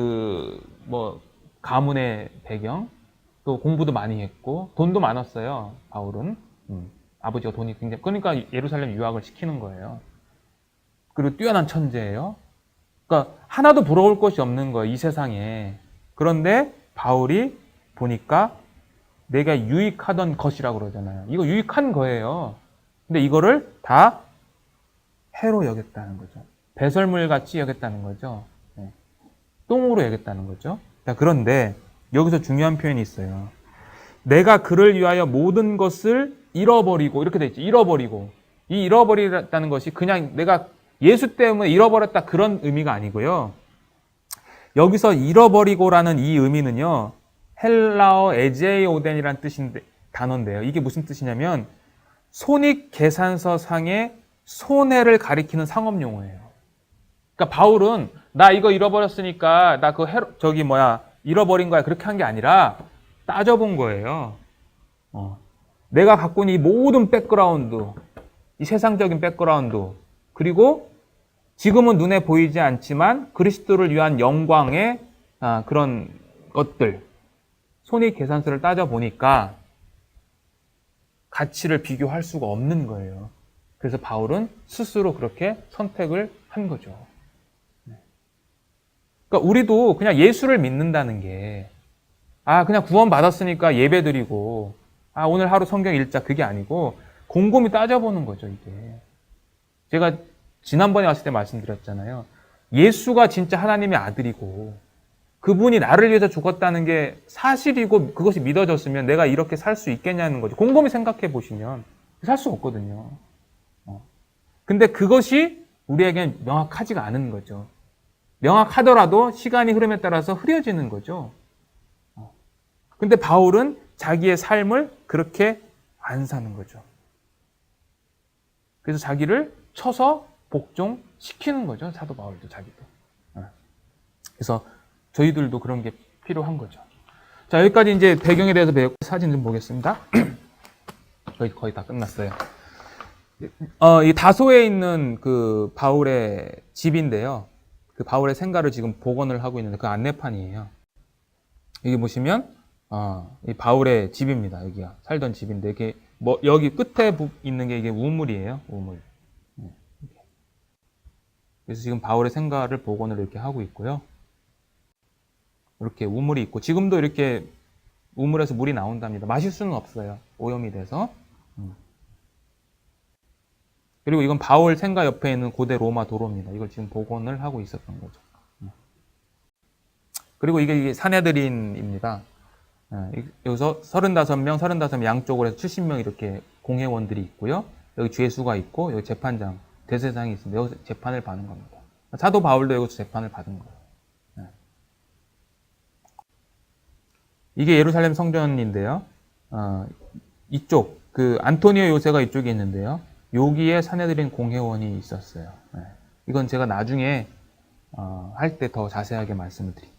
가문의 배경, 또 공부도 많이 했고, 돈도 많았어요, 바울은. 아버지가 돈이 굉장히, 그러니까 예루살렘 유학을 시키는 거예요. 그리고 뛰어난 천재예요. 그러니까 하나도 부러울 것이 없는 거예요, 이 세상에. 그런데 바울이 보니까 내가 유익하던 것이라고 그러잖아요. 이거 유익한 거예요. 근데 이거를 다 해로 여겼다는 거죠. 배설물 같이 여겼다는 거죠. 똥으로 여겼다는 거죠. 자, 그런데 여기서 중요한 표현이 있어요. 내가 그를 위하여 모든 것을 잃어버리고, 이렇게 돼 있죠. 잃어버리고. 이 잃어버리다는 것이 그냥 내가 예수 때문에 잃어버렸다 그런 의미가 아니고요. 여기서 잃어버리고라는 이 의미는요, 헬라어 에제이오덴이라는 단어인데요. 이게 무슨 뜻이냐면 손익계산서 상의 손해를 가리키는 상업용어예요. 그러니까 바울은 나 이거 잃어버렸으니까 나 잃어버린 거야 그렇게 한 게 아니라 따져본 거예요. 내가 갖고 있는 이 모든 백그라운드, 이 세상적인 백그라운드, 그리고 지금은 눈에 보이지 않지만 그리스도를 위한 영광의 그런 것들, 손익계산서를 따져보니까 가치를 비교할 수가 없는 거예요. 그래서 바울은 스스로 그렇게 선택을 한 거죠. 그러니까 우리도 그냥 예수를 믿는다는 게 그냥 구원 받았으니까 예배드리고 오늘 하루 성경 읽자 그게 아니고 곰곰이 따져보는 거죠, 이게. 제가 지난번에 왔을 때 말씀드렸잖아요. 예수가 진짜 하나님의 아들이고 그분이 나를 위해서 죽었다는 게 사실이고 그것이 믿어졌으면 내가 이렇게 살 수 있겠냐는 거죠. 곰곰이 생각해 보시면 살 수 없거든요. 근데 그것이 우리에겐 명확하지가 않은 거죠. 명확하더라도 시간이 흐름에 따라서 흐려지는 거죠. 근데 바울은 자기의 삶을 그렇게 안 사는 거죠. 그래서 자기를 쳐서 복종시키는 거죠. 사도 바울도 자기도. 그래서 저희들도 그런 게 필요한 거죠. 자, 여기까지 이제 배경에 대해서 배웠고 사진 좀 보겠습니다. 거의 다 끝났어요. 이 다소에 있는 그 바울의 집인데요. 그 바울의 생가를 지금 복원을 하고 있는데 그 안내판이에요. 여기 보시면 이 바울의 집입니다. 여기가 살던 집인데 이게 뭐 여기 끝에 있는 게 이게 우물이에요. 우물. 그래서 지금 바울의 생가를 복원을 이렇게 하고 있고요. 이렇게 우물이 있고 지금도 이렇게 우물에서 물이 나온답니다. 마실 수는 없어요. 오염이 돼서. 그리고 이건 바울 생가 옆에 있는 고대 로마 도로입니다. 이걸 지금 복원을 하고 있었던 거죠. 그리고 이게 사내들인입니다. 여기서 35명 양쪽으로 해서 70명 이렇게 공회원들이 있고요. 여기 죄수가 있고 여기 재판장, 대제사장이 있습니다. 여기서 재판을 받는 겁니다. 사도 바울도 여기서 재판을 받은 거예요. 이게 예루살렘 성전인데요. 이쪽 그 안토니오 요새가 이쪽에 있는데요. 여기에 사내들인 공회원이 있었어요. 이건 제가 나중에 할 때 더 자세하게 말씀을 드릴게요.